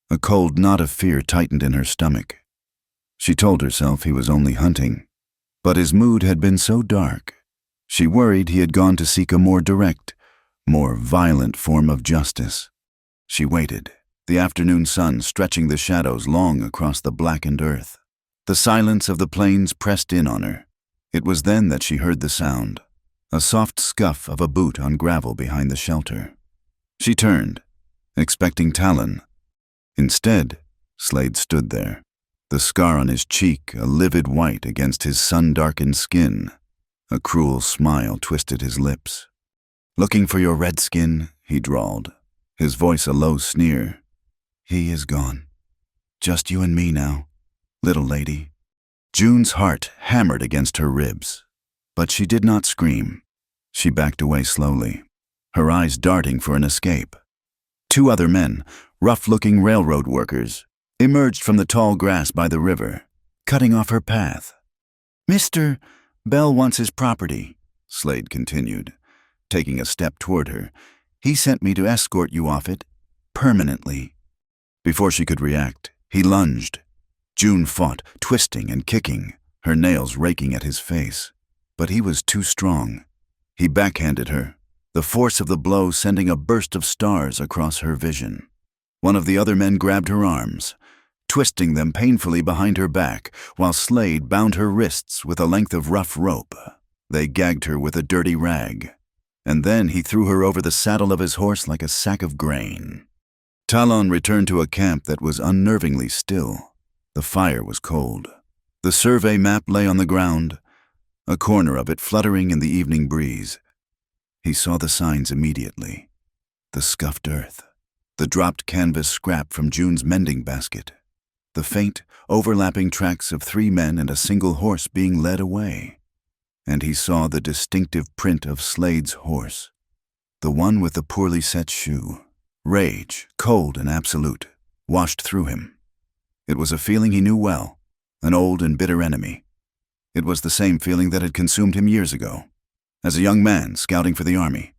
A cold knot of fear tightened in her stomach. She told herself he was only hunting, but his mood had been so dark. She worried he had gone to seek a more direct, more violent form of justice. She waited, the afternoon sun stretching the shadows long across the blackened earth. The silence of the plains pressed in on her. It was then that she heard the sound, a soft scuff of a boot on gravel behind the shelter. She turned, expecting Darlin. Instead, Slade stood there, the scar on his cheek a livid white against his sun-darkened skin. A cruel smile twisted his lips. "Looking for your redskin," he drawled, his voice a low sneer. "He is gone. Just you and me now, little lady." June's heart hammered against her ribs, but she did not scream. She backed away slowly, her eyes darting for an escape. 2 other men, rough-looking railroad workers, emerged from the tall grass by the river, cutting off her path. "Mr. Bell wants his property," Slade continued, taking a step toward her. "He sent me to escort you off it, permanently." Before she could react, he lunged. June fought, twisting and kicking, her nails raking at his face. But he was too strong. He backhanded her, the force of the blow sending a burst of stars across her vision. One of the other men grabbed her arms, twisting them painfully behind her back, while Slade bound her wrists with a length of rough rope. They gagged her with a dirty rag, and then he threw her over the saddle of his horse like a sack of grain. Darlin returned to a camp that was unnervingly still. The fire was cold. The survey map lay on the ground, a corner of it fluttering in the evening breeze. He saw the signs immediately. The scuffed earth, the dropped canvas scrap from June's mending basket, the faint, overlapping tracks of 3 men and a single horse being led away. And he saw the distinctive print of Slade's horse, the one with the poorly set shoe. Rage, cold and absolute, washed through him. It was a feeling he knew well, an old and bitter enemy. It was the same feeling that had consumed him years ago. As a young man scouting for the army,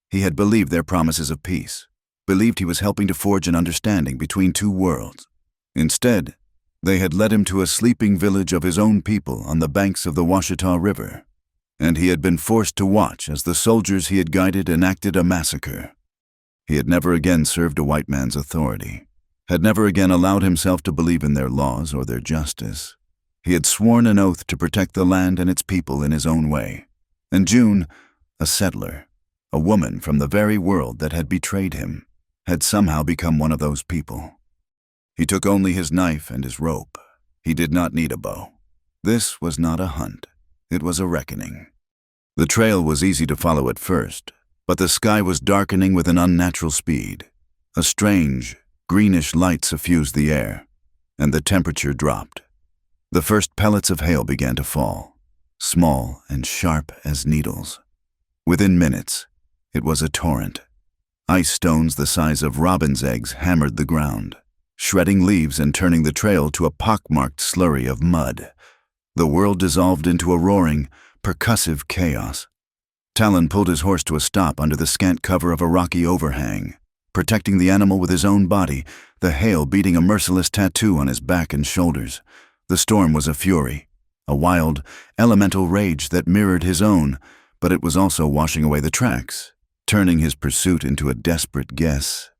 he had believed their promises of peace, believed he was helping to forge an understanding between 2 worlds. Instead, they had led him to a sleeping village of his own people on the banks of the Washita River, and he had been forced to watch as the soldiers he had guided enacted a massacre. He had never again served a white man's authority, had never again allowed himself to believe in their laws or their justice. He had sworn an oath to protect the land and its people in his own way. And June, a settler, a woman from the very world that had betrayed him, had somehow become one of those people. He took only his knife and his rope. He did not need a bow. This was not a hunt. It was a reckoning. The trail was easy to follow at first, but the sky was darkening with an unnatural speed. A strange, greenish light suffused the air, and the temperature dropped. The first pellets of hail began to fall. small and sharp as needles. Within minutes, it was a torrent. Ice stones the size of robin's eggs hammered the ground, shredding leaves and turning the trail to a pockmarked slurry of mud. The world dissolved into a roaring, percussive chaos. Talon pulled his horse to a stop under the scant cover of a rocky overhang, protecting the animal with his own body, the hail beating a merciless tattoo on his back and shoulders. The storm was a fury, a wild, elemental rage that mirrored his own, but it was also washing away the tracks, turning his pursuit into a desperate guess.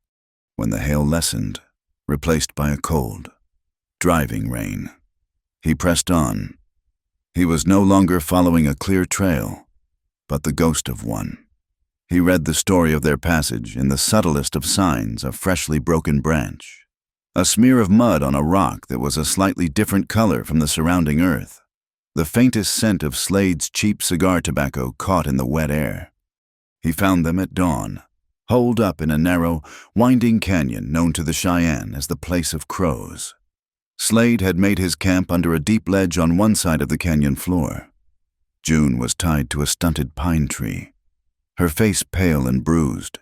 When the hail lessened, replaced by a cold, driving rain, he pressed on. He was no longer following a clear trail, but the ghost of one. He read the story of their passage in the subtlest of signs, a freshly broken branch, a smear of mud on a rock that was a slightly different color from the surrounding earth, the faintest scent of Slade's cheap cigar tobacco caught in the wet air. He found them at dawn, holed up in a narrow, winding canyon known to the Cheyenne as the Place of Crows. Slade had made his camp under a deep ledge on one side of the canyon floor. June was tied to a stunted pine tree, her face pale and bruised,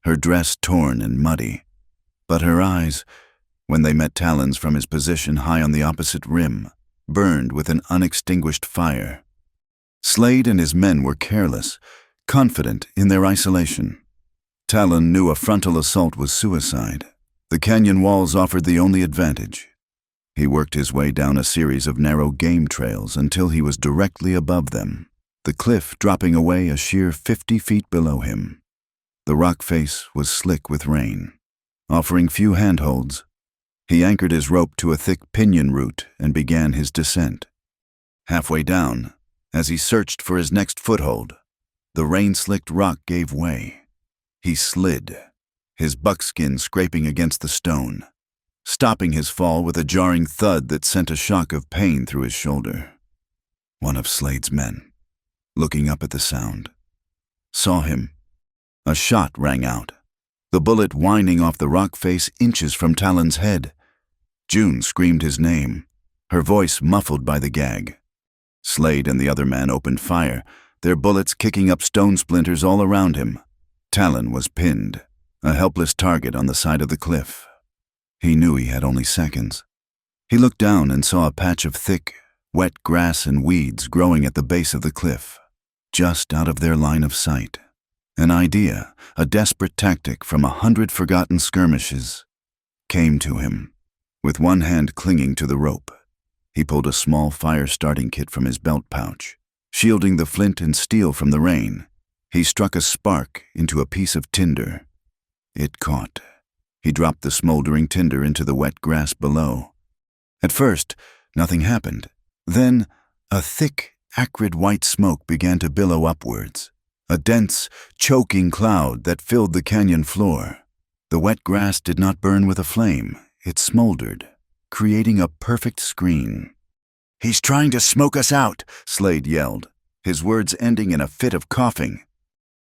her dress torn and muddy. But her eyes, when they met Talon's from his position high on the opposite rim, burned with an unextinguished fire. Slade and his men were careless, confident in their isolation. Talon knew a frontal assault was suicide. The canyon walls offered the only advantage. He worked his way down a series of narrow game trails until he was directly above them, the cliff dropping away a sheer 50 feet below him. The rock face was slick with rain, offering few handholds. He anchored his rope to a thick pinyon root and began his descent. Halfway down, as he searched for his next foothold, the rain-slicked rock gave way. He slid, his buckskin scraping against the stone, stopping his fall with a jarring thud that sent a shock of pain through his shoulder. One of Slade's men, looking up at the sound, saw him. A shot rang out, the bullet whining off the rock face inches from Talon's head. June screamed his name, her voice muffled by the gag. Slade and the other man opened fire, their bullets kicking up stone splinters all around him. Talon was pinned, a helpless target on the side of the cliff. He knew he had only seconds. He looked down and saw a patch of thick, wet grass and weeds growing at the base of the cliff, just out of their line of sight. An idea, a desperate tactic from 100 forgotten skirmishes, came to him. With one hand clinging to the rope, he pulled a small fire-starting kit from his belt pouch. Shielding the flint and steel from the rain, he struck a spark into a piece of tinder. It caught. He dropped the smoldering tinder into the wet grass below. At first, nothing happened. Then, a thick, acrid white smoke began to billow upwards, a dense, choking cloud that filled the canyon floor. The wet grass did not burn with a flame. It smoldered, creating a perfect screen. "He's trying to smoke us out," Slade yelled, his words ending in a fit of coughing.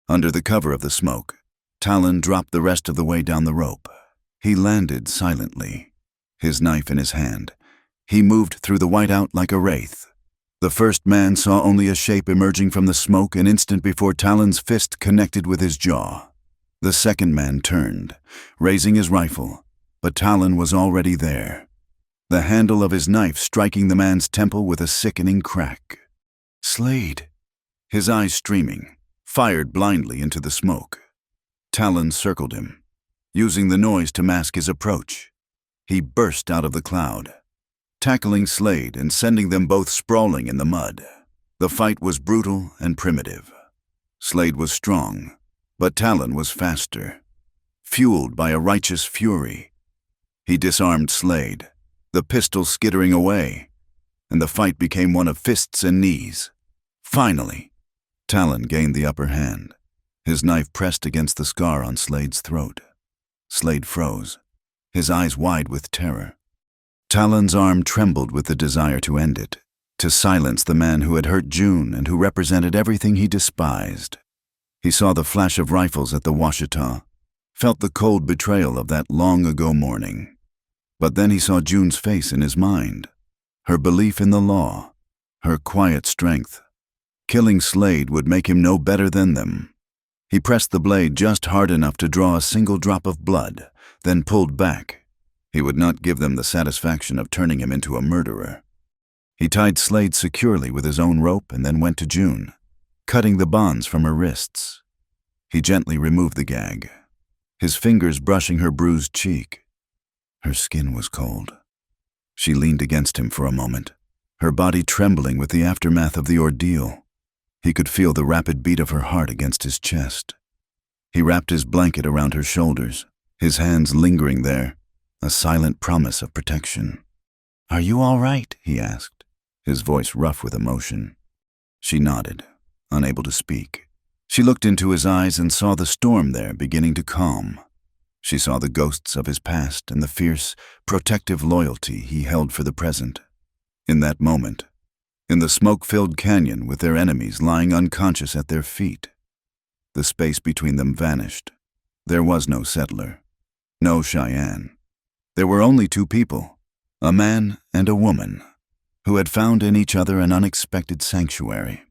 Under the cover of the smoke, Talon dropped the rest of the way down the rope. He landed silently, his knife in his hand. He moved through the whiteout like a wraith. The first man saw only a shape emerging from the smoke an instant before Talon's fist connected with his jaw. The second man turned, raising his rifle, but Talon was already there, the handle of his knife striking the man's temple with a sickening crack. Slade, his eyes streaming, fired blindly into the smoke. Talon circled him, using the noise to mask his approach. He burst out of the cloud, tackling Slade and sending them both sprawling in the mud. The fight was brutal and primitive. Slade was strong, but Talon was faster, fueled by a righteous fury. He disarmed Slade, the pistol skittering away, and the fight became one of fists and knees. Finally, Talon gained the upper hand, his knife pressed against the scar on Slade's throat. Slade froze, his eyes wide with terror. Talon's arm trembled with the desire to end it, to silence the man who had hurt June and who represented everything he despised. He saw the flash of rifles at the Washita, felt the cold betrayal of that long-ago morning. But then he saw June's face in his mind, her belief in the law, her quiet strength, Killing Slade would make him no better than them. He pressed the blade just hard enough to draw a single drop of blood, then pulled back. He would not give them the satisfaction of turning him into a murderer. He tied Slade securely with his own rope and then went to June, cutting the bonds from her wrists. He gently removed the gag, his fingers brushing her bruised cheek. Her skin was cold. She leaned against him for a moment, her body trembling with the aftermath of the ordeal. He could feel the rapid beat of her heart against his chest. He wrapped his blanket around her shoulders, his hands lingering there, a silent promise of protection. "Are you all right?" he asked, his voice rough with emotion. She nodded, unable to speak. She looked into his eyes and saw the storm there beginning to calm. She saw the ghosts of his past and the fierce, protective loyalty he held for the present. In that moment, in the smoke-filled canyon with their enemies lying unconscious at their feet, the space between them vanished. There was no settler, no Cheyenne. There were only two people, a man and a woman, who had found in each other an unexpected sanctuary.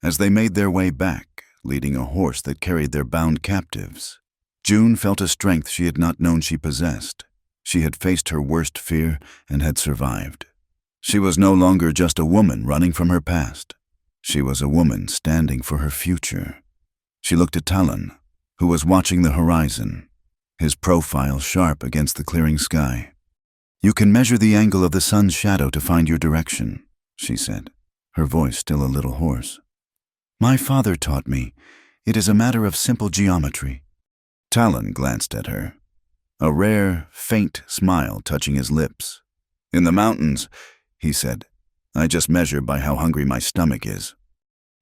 As they made their way back, leading a horse that carried their bound captives, June felt a strength she had not known she possessed. She had faced her worst fear and had survived. She was no longer just a woman running from her past. She was a woman standing for her future. She looked at Darlin, who was watching the horizon, his profile sharp against the clearing sky. "You can measure the angle of the sun's shadow to find your direction," she said, her voice still a little hoarse. "My father taught me. It is a matter of simple geometry." Darlin glanced at her, a rare, faint smile touching his lips. "In the mountains," he said, "I just measure by how hungry my stomach is."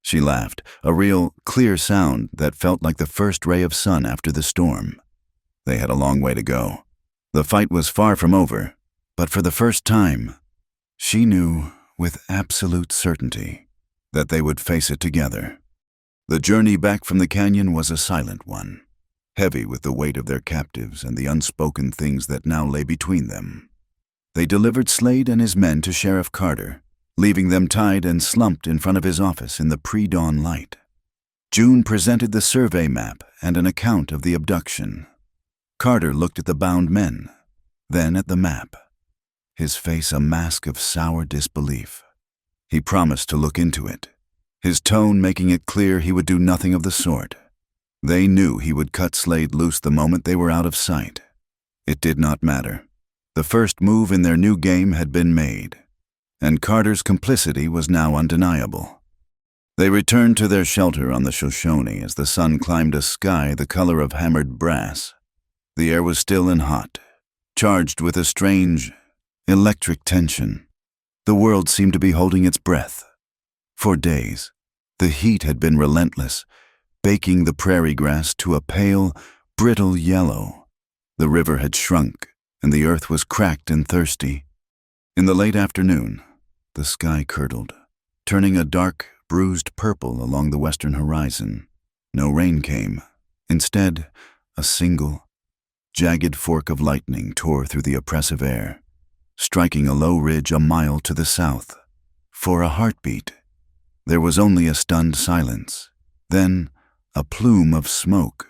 She laughed, a real, clear sound that felt like the first ray of sun after the storm. They had a long way to go. The fight was far from over, but for the first time, she knew with absolute certainty that they would face it together. The journey back from the canyon was a silent one, heavy with the weight of their captives and the unspoken things that now lay between them. They delivered Slade and his men to Sheriff Carter, leaving them tied and slumped in front of his office in the pre-dawn light. June presented the survey map and an account of the abduction. Carter looked at the bound men, then at the map, his face a mask of sour disbelief. He promised to look into it, his tone making it clear he would do nothing of the sort. They knew he would cut Slade loose the moment they were out of sight. It did not matter. The first move in their new game had been made, and Carter's complicity was now undeniable. They returned to their shelter on the Shoshone as the sun climbed a sky the color of hammered brass. The air was still and hot, charged with a strange, electric tension. The world seemed to be holding its breath. For days, the heat had been relentless, baking the prairie grass to a pale, brittle yellow. The river had shrunk, and the earth was cracked and thirsty. In the late afternoon, the sky curdled, turning a dark, bruised purple along the western horizon. No rain came. Instead, a single, jagged fork of lightning tore through the oppressive air, striking a low ridge a mile to the south. For a heartbeat, there was only a stunned silence. Then, a plume of smoke,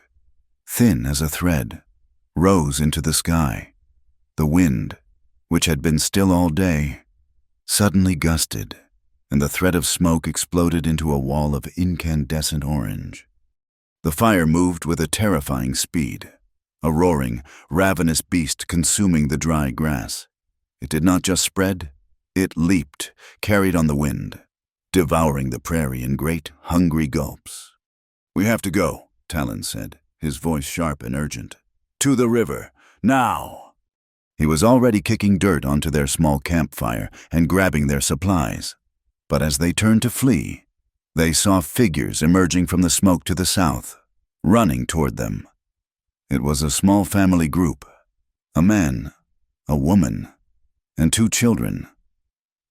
thin as a thread, rose into the sky. The wind, which had been still all day, suddenly gusted, and the thread of smoke exploded into a wall of incandescent orange. The fire moved with a terrifying speed, a roaring, ravenous beast consuming the dry grass. It did not just spread, it leaped, carried on the wind, devouring the prairie in great, hungry gulps. "We have to go," Darlin said, his voice sharp and urgent. "To the river, now!" He was already kicking dirt onto their small campfire and grabbing their supplies. But as they turned to flee, they saw figures emerging from the smoke to the south, running toward them. It was a small family group, a man, a woman, and 2 children,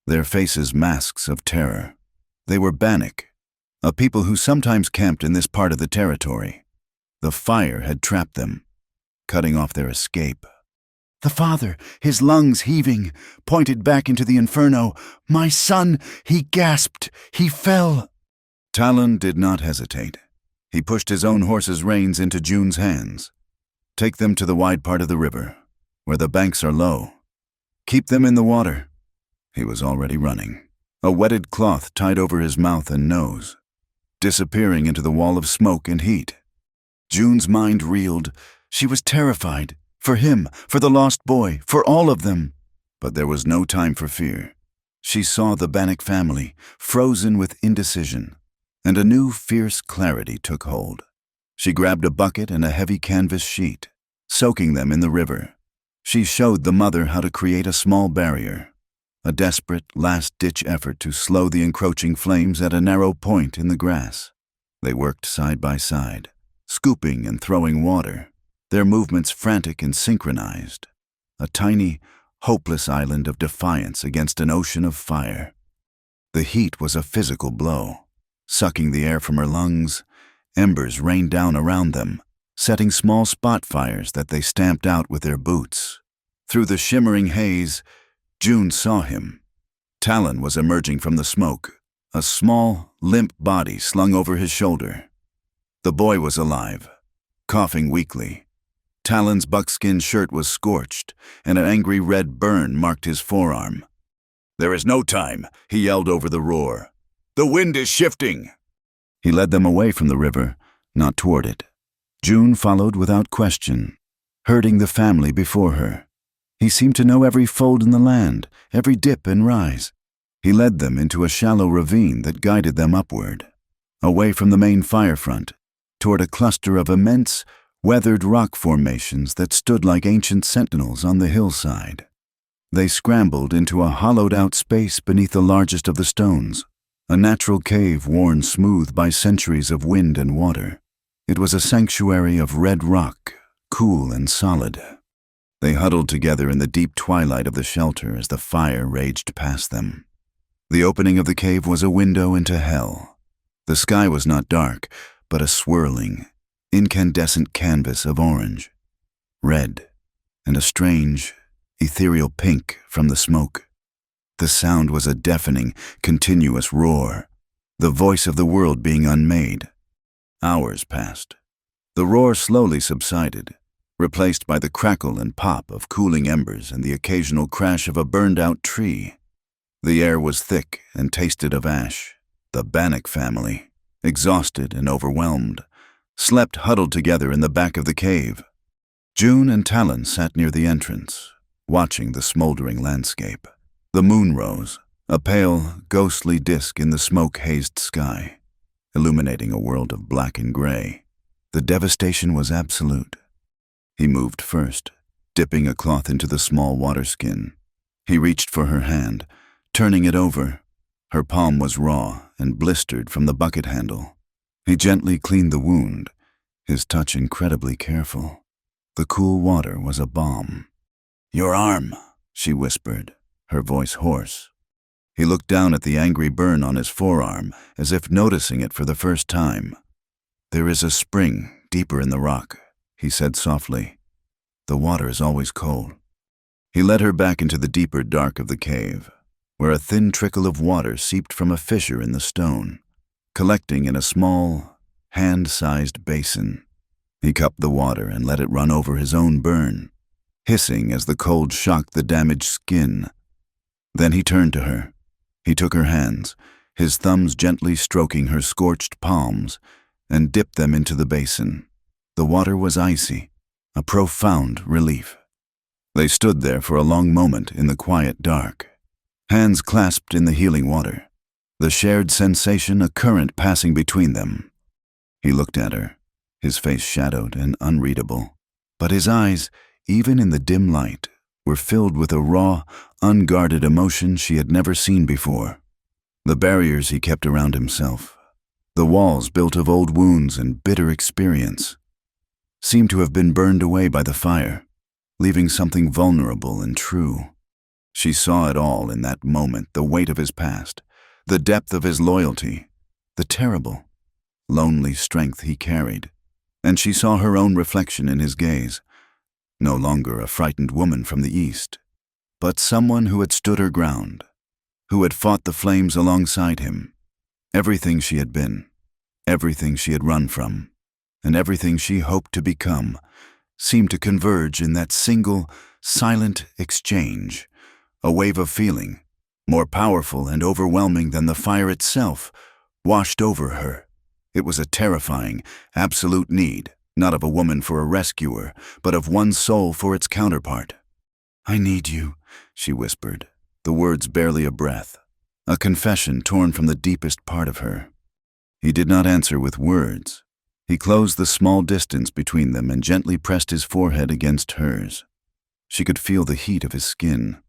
their faces masks of terror. They were Bannock, a people who sometimes camped in this part of the territory. The fire had trapped them, cutting off their escape. The father, his lungs heaving, pointed back into the inferno. "My son!" he gasped. "He fell." Talon did not hesitate. He pushed his own horse's reins into June's hands. "Take them to the wide part of the river, where the banks are low. Keep them in the water." He was already running, a wetted cloth tied over his mouth and nose, disappearing into the wall of smoke and heat. June's mind reeled. She was terrified. For him, for the lost boy, for all of them. But there was no time for fear. She saw the Bannock family, frozen with indecision, and a new fierce clarity took hold. She grabbed a bucket and a heavy canvas sheet, soaking them in the river. She showed the mother how to create a small barrier, a desperate, last-ditch effort to slow the encroaching flames at a narrow point in the grass. They worked side by side, scooping and throwing water, their movements frantic and synchronized, a tiny, hopeless island of defiance against an ocean of fire. The heat was a physical blow. Sucking the air from her lungs, embers rained down around them, setting small spot fires that they stamped out with their boots. Through the shimmering haze, June saw him. Talon was emerging from the smoke, a small, limp body slung over his shoulder. The boy was alive, coughing weakly. Talon's buckskin shirt was scorched, and an angry red burn marked his forearm. "There is no time," he yelled over the roar. "The wind is shifting." He led them away from the river, not toward it. June followed without question, herding the family before her. He seemed to know every fold in the land, every dip and rise. He led them into a shallow ravine that guided them upward, away from the main fire front, toward a cluster of immense, weathered rock formations that stood like ancient sentinels on the hillside. They scrambled into a hollowed-out space beneath the largest of the stones, a natural cave worn smooth by centuries of wind and water. It was a sanctuary of red rock, cool and solid. They huddled together in the deep twilight of the shelter as the fire raged past them. The opening of the cave was a window into hell. The sky was not dark, but a swirling, incandescent canvas of orange, red, and a strange, ethereal pink from the smoke. The sound was a deafening, continuous roar, the voice of the world being unmade. Hours passed. The roar slowly subsided, replaced by the crackle and pop of cooling embers and the occasional crash of a burned-out tree. The air was thick and tasted of ash. The Bannock family, exhausted and overwhelmed, slept huddled together in the back of the cave. June and Talon sat near the entrance, watching the smoldering landscape. The moon rose, a pale, ghostly disk in the smoke-hazed sky, illuminating a world of black and gray. The devastation was absolute. He moved first, dipping a cloth into the small water skin. He reached for her hand, turning it over. Her palm was raw and blistered from the bucket handle. He gently cleaned the wound, his touch incredibly careful. The cool water was a balm. "Your arm," she whispered, her voice hoarse. He looked down at the angry burn on his forearm, as if noticing it for the first time. "There is a spring deeper in the rock," he said softly. "The water is always cold." He led her back into the deeper dark of the cave, where a thin trickle of water seeped from a fissure in the stone, collecting in a small, hand-sized basin. He cupped the water and let it run over his own burn, hissing as the cold shocked the damaged skin. Then he turned to her. He took her hands, his thumbs gently stroking her scorched palms, and dipped them into the basin. The water was icy, a profound relief. They stood there for a long moment in the quiet dark, hands clasped in the healing water, the shared sensation a current passing between them. He looked at her, his face shadowed and unreadable, but his eyes, even in the dim light, were filled with a raw, unguarded emotion she had never seen before. The barriers he kept around himself, the walls built of old wounds and bitter experience, seemed to have been burned away by the fire, leaving something vulnerable and true. She saw it all in that moment, the weight of his past, the depth of his loyalty, the terrible, lonely strength he carried, and she saw her own reflection in his gaze, no longer a frightened woman from the east, but someone who had stood her ground, who had fought the flames alongside him, Everything she had been, everything she had run from, and everything she hoped to become seemed to converge in that single, silent exchange. A wave of feeling, more powerful and overwhelming than the fire itself, washed over her. It was a terrifying, absolute need, not of a woman for a rescuer, but of one's soul for its counterpart. "I need you," she whispered, the words barely a breath, a confession torn from the deepest part of her. He did not answer with words. He closed the small distance between them and gently pressed his forehead against hers. She could feel the heat of his skin,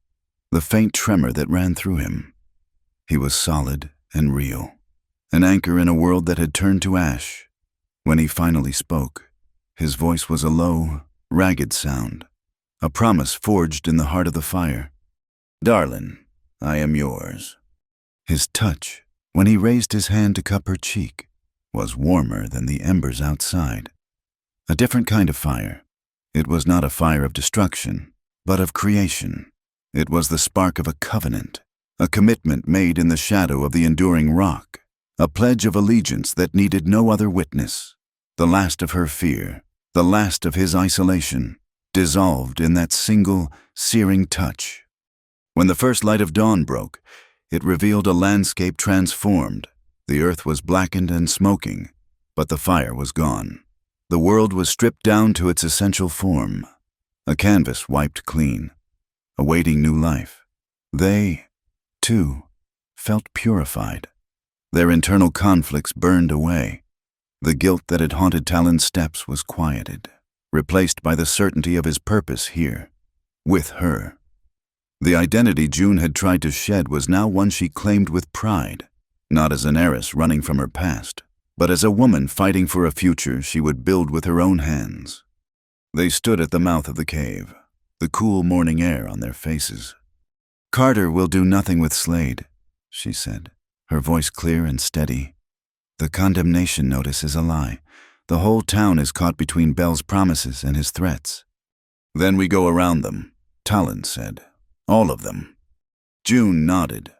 the faint tremor that ran through him. He was solid and real, an anchor in a world that had turned to ash. When he finally spoke, his voice was a low, ragged sound, a promise forged in the heart of the fire. "Darlin, I am yours." His touch, when he raised his hand to cup her cheek, was warmer than the embers outside. A different kind of fire. It was not a fire of destruction, but of creation. It was the spark of a covenant, a commitment made in the shadow of the enduring rock, a pledge of allegiance that needed no other witness. The last of her fear, the last of his isolation, dissolved in that single, searing touch. When the first light of dawn broke, it revealed a landscape transformed. The earth was blackened and smoking, but the fire was gone. The world was stripped down to its essential form, a canvas wiped clean, awaiting new life. They, too, felt purified. Their internal conflicts burned away. The guilt that had haunted Talon's steps was quieted, replaced by the certainty of his purpose here, with her. The identity June had tried to shed was now one she claimed with pride, not as an heiress running from her past, but as a woman fighting for a future she would build with her own hands. They stood at the mouth of the cave, the cool morning air on their faces. "Carter will do nothing with Slade," she said, her voice clear and steady. "The condemnation notice is a lie. The whole town is caught between Bell's promises and his threats." "Then we go around them," Talon said. "All of them." June nodded,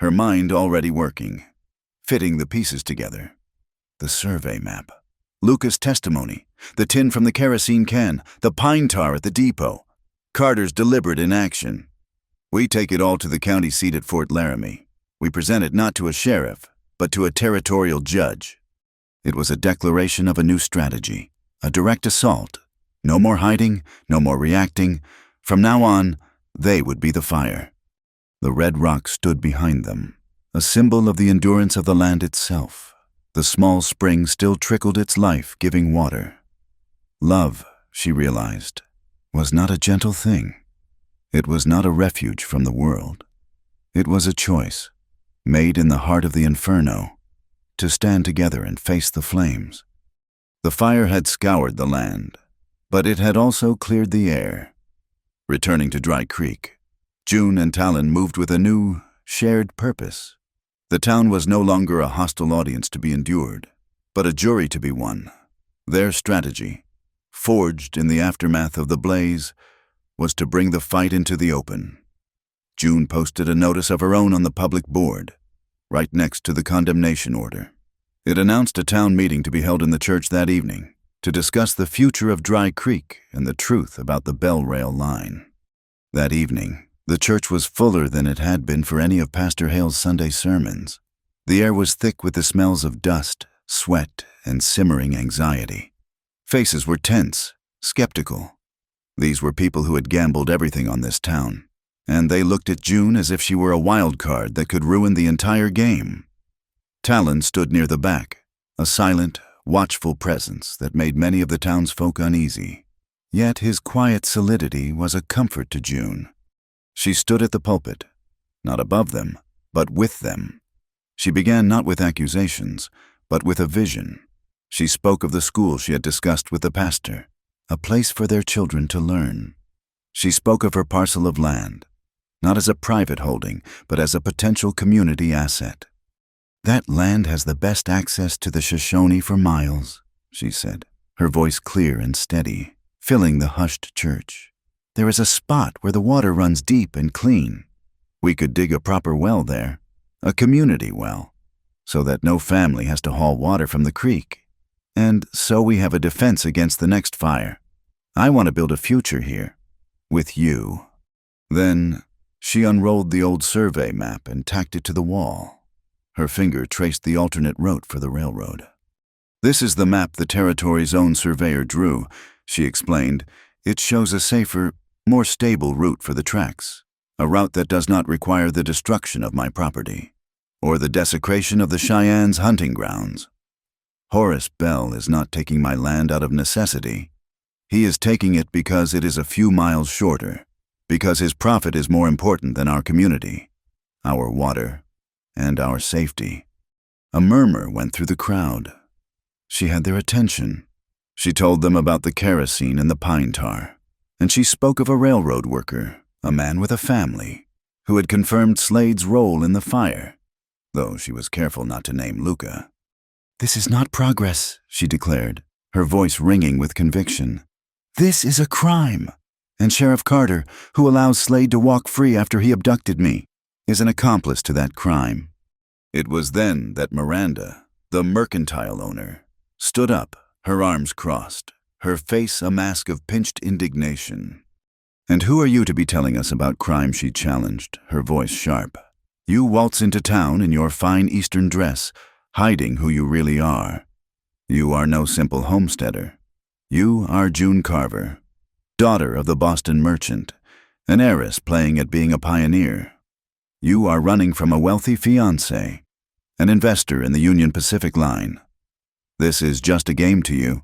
her mind already working, fitting the pieces together. The survey map, Lucas' testimony, the tin from the kerosene can, the pine tar at the depot, Carter's deliberate inaction. "We take it all to the county seat at Fort Laramie. We present it not to a sheriff, but to a territorial judge." It was a declaration of a new strategy, a direct assault. No more hiding, no more reacting. From now on, they would be the fire. The red rock stood behind them, a symbol of the endurance of the land itself. The small spring still trickled its life-giving water. Love, she realized, was not a gentle thing. It was not a refuge from the world. It was a choice, made in the heart of the inferno, to stand together and face the flames. The fire had scoured the land, but it had also cleared the air. Returning to Dry Creek, June and Talon moved with a new, shared purpose. The town was no longer a hostile audience to be endured, but a jury to be won. Their strategy, forged in the aftermath of the blaze, was to bring the fight into the open. June posted a notice of her own on the public board, right next to the condemnation order. It announced a town meeting to be held in the church that evening to discuss the future of Dry Creek and the truth about the bell rail line. That evening, the church was fuller than it had been for any of Pastor Hale's Sunday sermons. The air was thick with the smells of dust, sweat, and simmering anxiety. Faces were tense, skeptical. These were people who had gambled everything on this town, and they looked at June as if she were a wild card that could ruin the entire game. Talon stood near the back, a silent, watchful presence that made many of the townsfolk uneasy. Yet his quiet solidity was a comfort to June. She stood at the pulpit, not above them, but with them. She began not with accusations, but with a vision. She spoke of the school she had discussed with the pastor, a place for their children to learn. She spoke of her parcel of land, not as a private holding, but as a potential community asset. "That land has the best access to the Shoshone for miles," she said, her voice clear and steady, filling the hushed church. "There is a spot where the water runs deep and clean. We could dig a proper well there, a community well. so that no family has to haul water from the creek. And so we have a defense against the next fire. I want to build a future here. With you." Then she unrolled the old survey map and tacked it to the wall. Her finger traced the alternate route for the railroad. "This is the map the territory's own surveyor drew," she explained. "It shows a safer, more stable route for the tracks, a route that does not require the destruction of my property, or the desecration of the Cheyennes' hunting grounds. Horace Bell is not taking my land out of necessity. He is taking it because it is a few miles shorter, because his profit is more important than our community, our water, and our safety." A murmur went through the crowd. She had their attention. She told them about the kerosene and the pine tar, and she spoke of a railroad worker, a man with a family, who had confirmed Slade's role in the fire, though she was careful not to name Luca. "This is not progress," she declared, her voice ringing with conviction. "This is a crime, and Sheriff Carter, who allows Slade to walk free after he abducted me, is an accomplice to that crime." It was then that Miranda, the mercantile owner, stood up, her arms crossed, her face a mask of pinched indignation. "And who are you to be telling us about crime?" she challenged, her voice sharp. "You waltz into town in your fine Eastern dress, hiding who you really are. You are no simple homesteader. You are June Carver, daughter of the Boston merchant, an heiress playing at being a pioneer. You are running from a wealthy fiancé, an investor in the Union Pacific line. This is just a game to you,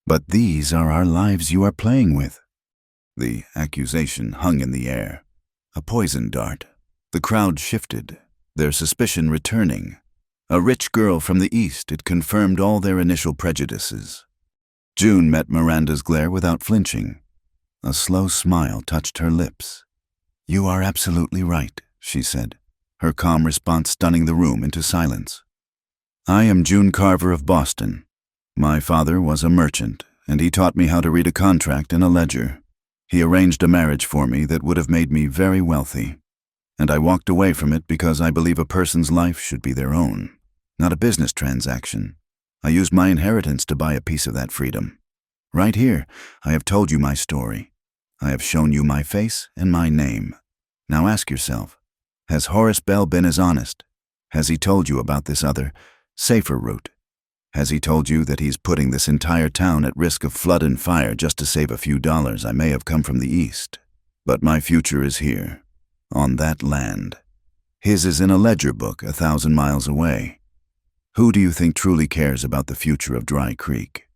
but these are our lives you are playing with." The accusation hung in the air, a poison dart. The crowd shifted, their suspicion returning. A rich girl from the East, it confirmed all their initial prejudices. June met Miranda's glare without flinching. A slow smile touched her lips. "You are absolutely right," she said, her calm response stunning the room into silence. "I am June Carver of Boston. My father was a merchant, and he taught me how to read a contract and a ledger. He arranged a marriage for me that would have made me very wealthy, and I walked away from it because I believe a person's life should be their own, not a business transaction. I used my inheritance to buy a piece of that freedom. Right here, I have told you my story. I have shown you my face and my name. Now ask yourself, has Horace Bell been as honest? Has he told you about this other, safer route? Has he told you that he's putting this entire town at risk of flood and fire just to save a few dollars I may have come from the East? But my future is here, on that land. His is in a ledger book 1,000 miles away. Who do you think truly cares about the future of Dry Creek?"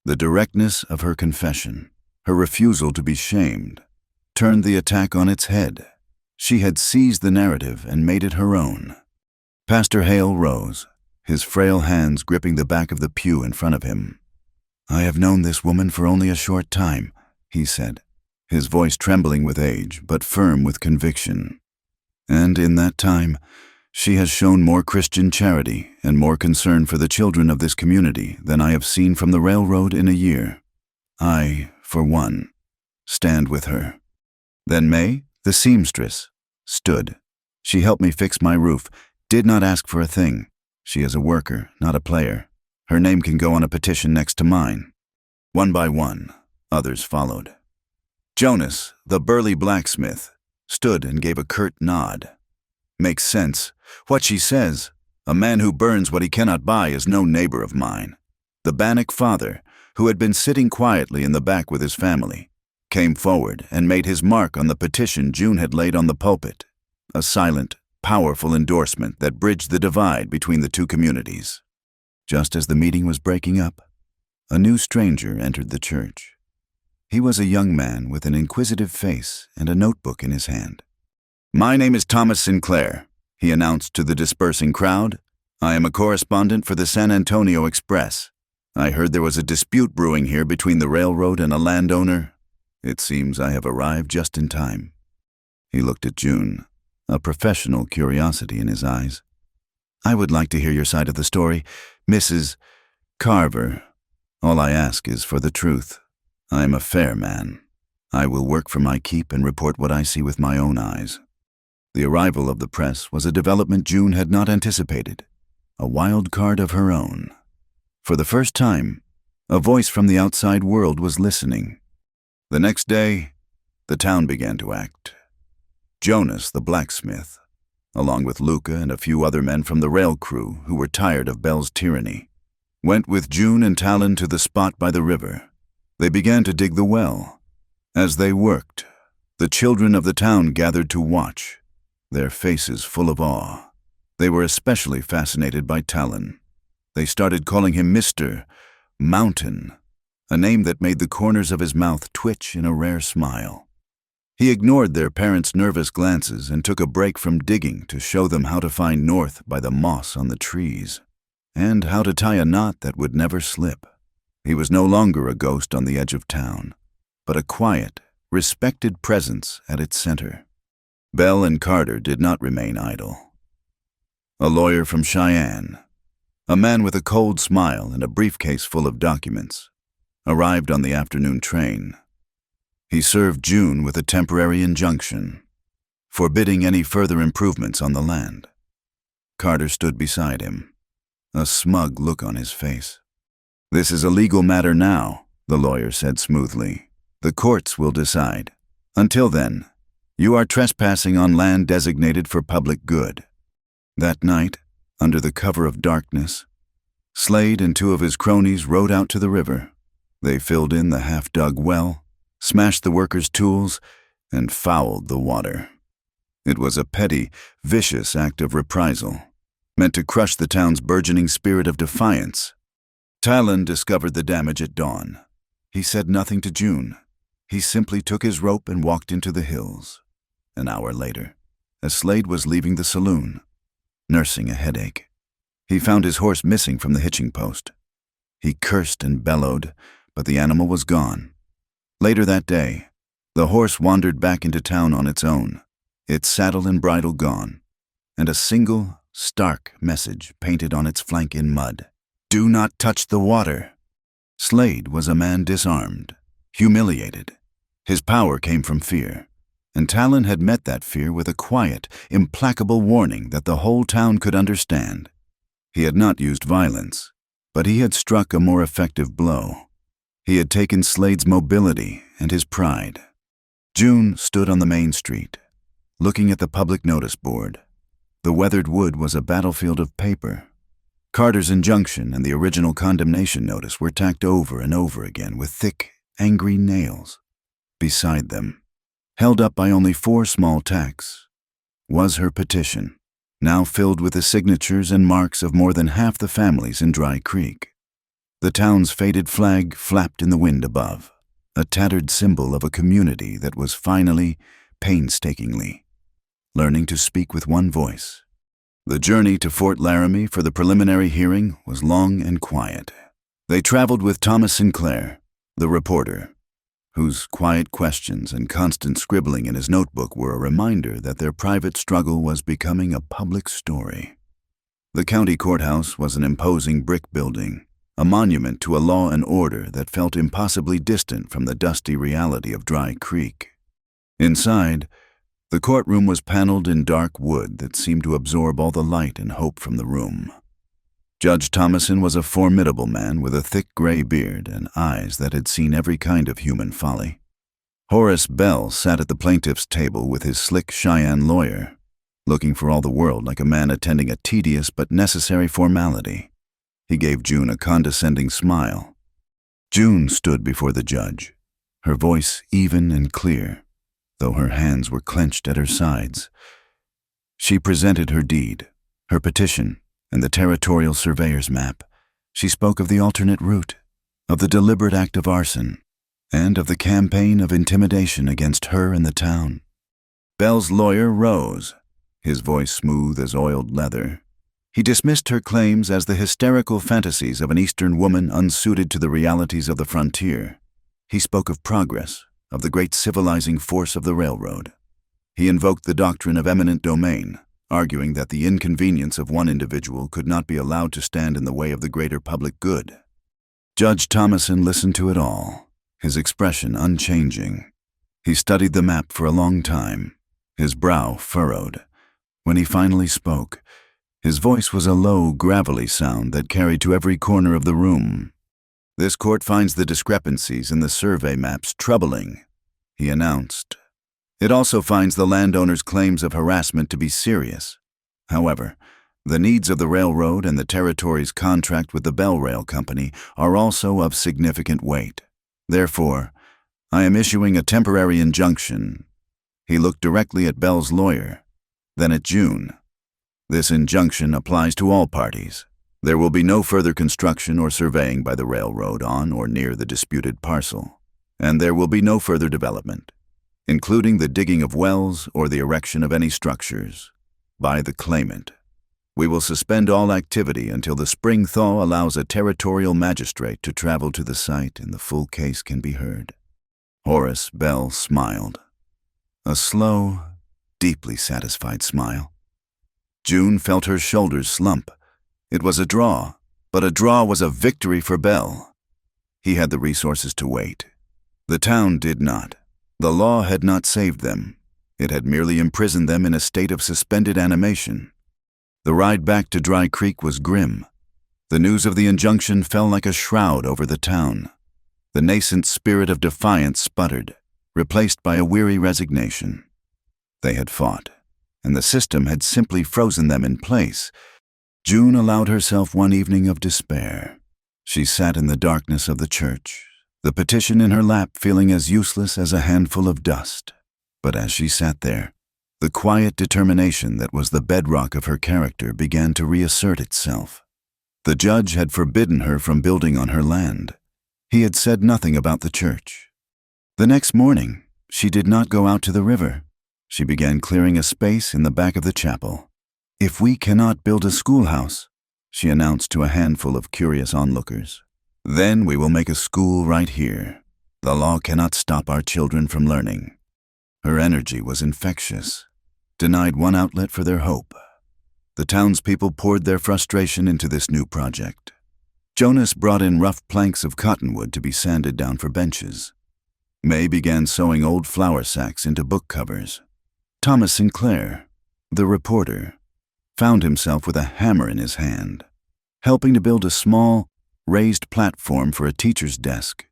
The directness of her confession, her refusal to be shamed, turned the attack on its head. She had seized the narrative and made it her own. Pastor Hale rose, his frail hands gripping the back of the pew in front of him. "I have known this woman for only a short time," he said, his voice trembling with age but firm with conviction. "And in that time, she has shown more Christian charity and more concern for the children of this community than I have seen from the railroad in a year. I, for one, stand with her." Then May, the seamstress, stood. "She helped me fix my roof, did not ask for a thing. She is a worker, not a player. Her name can go on a petition next to mine." One by one, others followed. Jonas, the burly blacksmith, stood and gave a curt nod. "Makes sense. What she says. A man who burns what he cannot buy is no neighbor of mine." The Bannock father, who had been sitting quietly in the back with his family, came forward and made his mark on the petition June had laid on the pulpit, a silent, powerful endorsement that bridged the divide between the two communities. Just as the meeting was breaking up, a new stranger entered the church. He was a young man with an inquisitive face and a notebook in his hand. "My name is Thomas Sinclair," he announced to the dispersing crowd. "I am a correspondent for the San Antonio Express. I heard there was a dispute brewing here between the railroad and a landowner. It seems I have arrived just in time." He looked at June, a professional curiosity in his eyes. "I would like to hear your side of the story, Mrs. Carver. All I ask is for the truth. I am a fair man. I will work for my keep and report what I see with my own eyes." The arrival of the press was a development June had not anticipated. a wild card of her own. For the first time, a voice from the outside world was listening. The next day, the town began to act. Jonas, the blacksmith, along with Luca and a few other men from the rail crew who were tired of Belle's tyranny, went with June and Talon to the spot by the river. They began to dig the well. As they worked, the children of the town gathered to watch, their faces full of awe. They were especially fascinated by Talon. They started calling him Mr. Moutain, a name that made the corners of his mouth twitch in a rare smile. He ignored their parents' nervous glances and took a break from digging to show them how to find north by the moss on the trees, and how to tie a knot that would never slip. He was no longer a ghost on the edge of town, but a quiet, respected presence at its center. Belle and Carter did not remain idle. A lawyer from Cheyenne, a man with a cold smile and a briefcase full of documents, arrived on the afternoon train. He served June with a temporary injunction, forbidding any further improvements on the land. Carter stood beside him, a smug look on his face. "This is a legal matter now," the lawyer said smoothly. "The courts will decide. Until then, you are trespassing on land designated for public good." That night, under the cover of darkness, Slade and two of his cronies rowed out to the river. They filled in the half-dug well, smashed the workers' tools, and fouled the water. It was a petty, vicious act of reprisal, meant to crush the town's burgeoning spirit of defiance. Talon discovered the damage at dawn. He said nothing to June. He simply took his rope and walked into the hills. An hour later, as Slade was leaving the saloon, nursing a headache, he found his horse missing from the hitching post. He cursed and bellowed, but the animal was gone. Later that day, the horse wandered back into town on its own, its saddle and bridle gone, and a single, stark message painted on its flank in mud: "Do not touch the water." Slade was a man disarmed, humiliated. His power came from fear, and Talon had met that fear with a quiet, implacable warning that the whole town could understand. He had not used violence, but he had struck a more effective blow. He had taken Slade's mobility and his pride. June stood on the main street, looking at the public notice board. The weathered wood was a battlefield of paper. Carter's injunction and the original condemnation notice were tacked over and over again with thick, angry nails. Beside them, held up by only 4 small tacks, was her petition, now filled with the signatures and marks of more than half the families in Dry Creek. The town's faded flag flapped in the wind above, a tattered symbol of a community that was finally, painstakingly, learning to speak with one voice. The journey to Fort Laramie for the preliminary hearing was long and quiet. They traveled with Thomas Sinclair, the reporter, whose quiet questions and constant scribbling in his notebook were a reminder that their private struggle was becoming a public story. The county courthouse was an imposing brick building, a monument to a law and order that felt impossibly distant from the dusty reality of Dry Creek. Inside, the courtroom was paneled in dark wood that seemed to absorb all the light and hope from the room. Judge Thomason was a formidable man with a thick gray beard and eyes that had seen every kind of human folly. Horace Bell sat at the plaintiff's table with his slick Cheyenne lawyer, looking for all the world like a man attending a tedious but necessary formality. He gave June a condescending smile. June stood before the judge, her voice even and clear, though her hands were clenched at her sides. She presented her deed, her petition, and the territorial surveyor's map. She spoke of the alternate route, of the deliberate act of arson, and of the campaign of intimidation against her and the town. Bell's lawyer rose, his voice smooth as oiled leather. He dismissed her claims as the hysterical fantasies of an Eastern woman unsuited to the realities of the frontier. He spoke of progress, of the great civilizing force of the railroad. He invoked the doctrine of eminent domain, arguing that the inconvenience of one individual could not be allowed to stand in the way of the greater public good. Judge Thomason listened to it all, his expression unchanging. He studied the map for a long time, his brow furrowed. When he finally spoke, His voice was a low, gravelly sound that carried to every corner of the room. "This court finds the discrepancies in the survey maps troubling," he announced. "It also finds the landowner's claims of harassment to be serious. However, the needs of the railroad and the territory's contract with the Bell Rail Company are also of significant weight. Therefore, I am issuing a temporary injunction." He looked directly at Bell's lawyer, then at June. "This injunction applies to all parties. There will be no further construction or surveying by the railroad on or near the disputed parcel, and there will be no further development, including the digging of wells or the erection of any structures, by the claimant. We will suspend all activity until the spring thaw allows a territorial magistrate to travel to the site and the full case can be heard." Horace Bell smiled. A slow, deeply satisfied smile. June felt her shoulders slump. It was a draw, but a draw was a victory for Bell. He had the resources to wait. The town did not. The law had not saved them. It had merely imprisoned them in a state of suspended animation. The ride back to Dry Creek was grim. The news of the injunction fell like a shroud over the town. The nascent spirit of defiance sputtered, replaced by a weary resignation. They had fought, and the system had simply frozen them in place. June allowed herself one evening of despair. She sat in the darkness of the church, the petition in her lap feeling as useless as a handful of dust. But as she sat there, the quiet determination that was the bedrock of her character began to reassert itself. The judge had forbidden her from building on her land. He had said nothing about the church. The next morning, she did not go out to the river. She began clearing a space in the back of the chapel. "If we cannot build a schoolhouse," she announced to a handful of curious onlookers, "then we will make a school right here. The law cannot stop our children from learning." Her energy was infectious, denied one outlet for their hope. The townspeople poured their frustration into this new project. Jonas brought in rough planks of cottonwood to be sanded down for benches. May began sewing old flour sacks into book covers. Thomas Sinclair, the reporter, found himself with a hammer in his hand, helping to build a small, raised platform for a teacher's desk.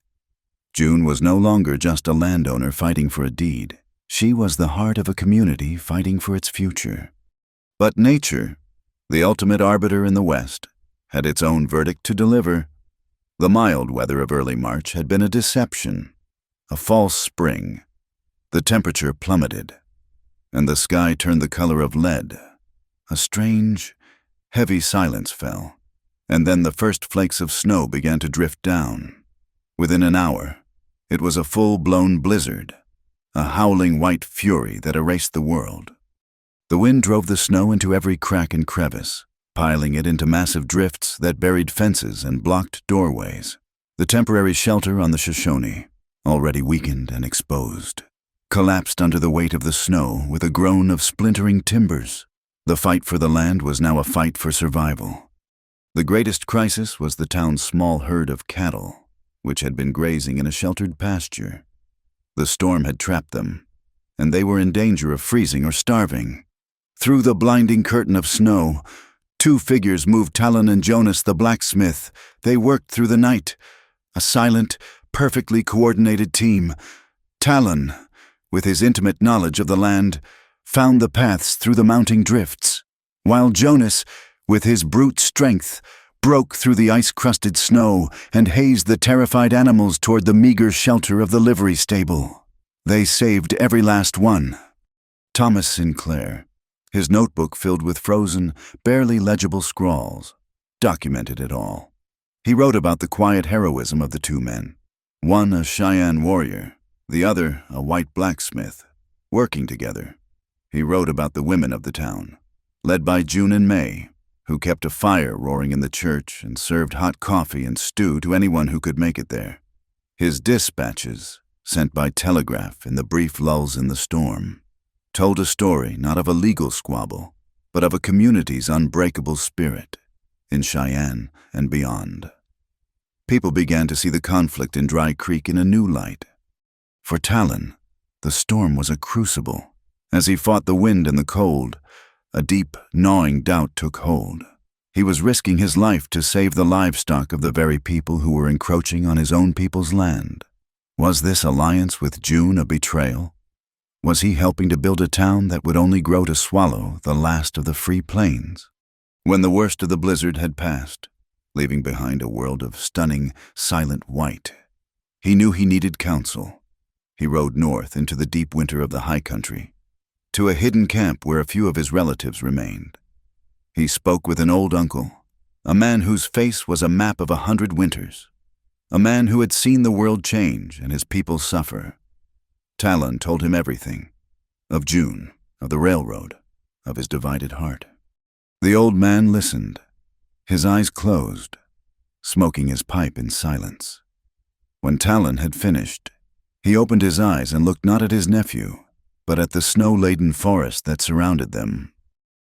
June was no longer just a landowner fighting for a deed. She was the heart of a community fighting for its future. But nature, the ultimate arbiter in the West, had its own verdict to deliver. The mild weather of early March had been a deception, a false spring. The temperature plummeted, and the sky turned the color of lead. A strange, heavy silence fell, and then the first flakes of snow began to drift down. Within an hour, it was a full-blown blizzard, a howling white fury that erased the world. The wind drove the snow into every crack and crevice, piling it into massive drifts that buried fences and blocked doorways. The temporary shelter on the Shoshone, already weakened and exposed, collapsed under the weight of the snow with a groan of splintering timbers. The fight for the land was now a fight for survival. The greatest crisis was the town's small herd of cattle, which had been grazing in a sheltered pasture. The storm had trapped them, and they were in danger of freezing or starving. Through the blinding curtain of snow, two figures moved: Talon and Jonas the blacksmith. They worked through the night, a silent, perfectly coordinated team. Talon, with his intimate knowledge of the land, found the paths through the mounting drifts, while Jonas, with his brute strength, broke through the ice-crusted snow and hazed the terrified animals toward the meager shelter of the livery stable. They saved every last one. Thomas Sinclair, his notebook filled with frozen, barely legible scrawls, documented it all. He wrote about the quiet heroism of the two men, one a Cheyenne warrior, the other a white blacksmith, working together. He wrote about the women of the town, led by June and May, who kept a fire roaring in the church and served hot coffee and stew to anyone who could make it there. His dispatches, sent by telegraph in the brief lulls in the storm, told a story not of a legal squabble, but of a community's unbreakable spirit, in Cheyenne and beyond. People began to see the conflict in Dry Creek in a new light. For Talon, the storm was a crucible. As he fought the wind and the cold, a deep, gnawing doubt took hold. He was risking his life to save the livestock of the very people who were encroaching on his own people's land. Was this alliance with June a betrayal? Was he helping to build a town that would only grow to swallow the last of the free plains? When the worst of the blizzard had passed, leaving behind a world of stunning, silent white, he knew he needed counsel. He rode north into the deep winter of the high country, to a hidden camp where a few of his relatives remained. He spoke with an old uncle, a man whose face was a map of 100 winters, a man who had seen the world change and his people suffer. Talon told him everything, of June, of the railroad, of his divided heart. The old man listened, his eyes closed, smoking his pipe in silence. When Talon had finished, he opened his eyes and looked not at his nephew, but at the snow-laden forest that surrounded them.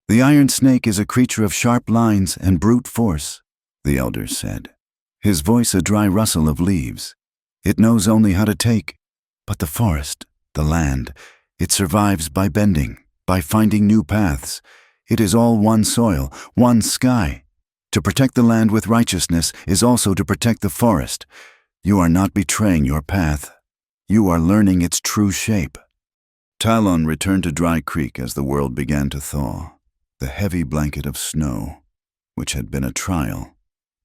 "The iron snake is a creature of sharp lines and brute force," the elder said, his voice a dry rustle of leaves. "It knows only how to take, but the forest, the land, it survives by bending, by finding new paths. It is all one soil, one sky. To protect the land with righteousness is also to protect the forest. You are not betraying your path. You are learning its true shape." Talon returned to Dry Creek as the world began to thaw. The heavy blanket of snow, which had been a trial,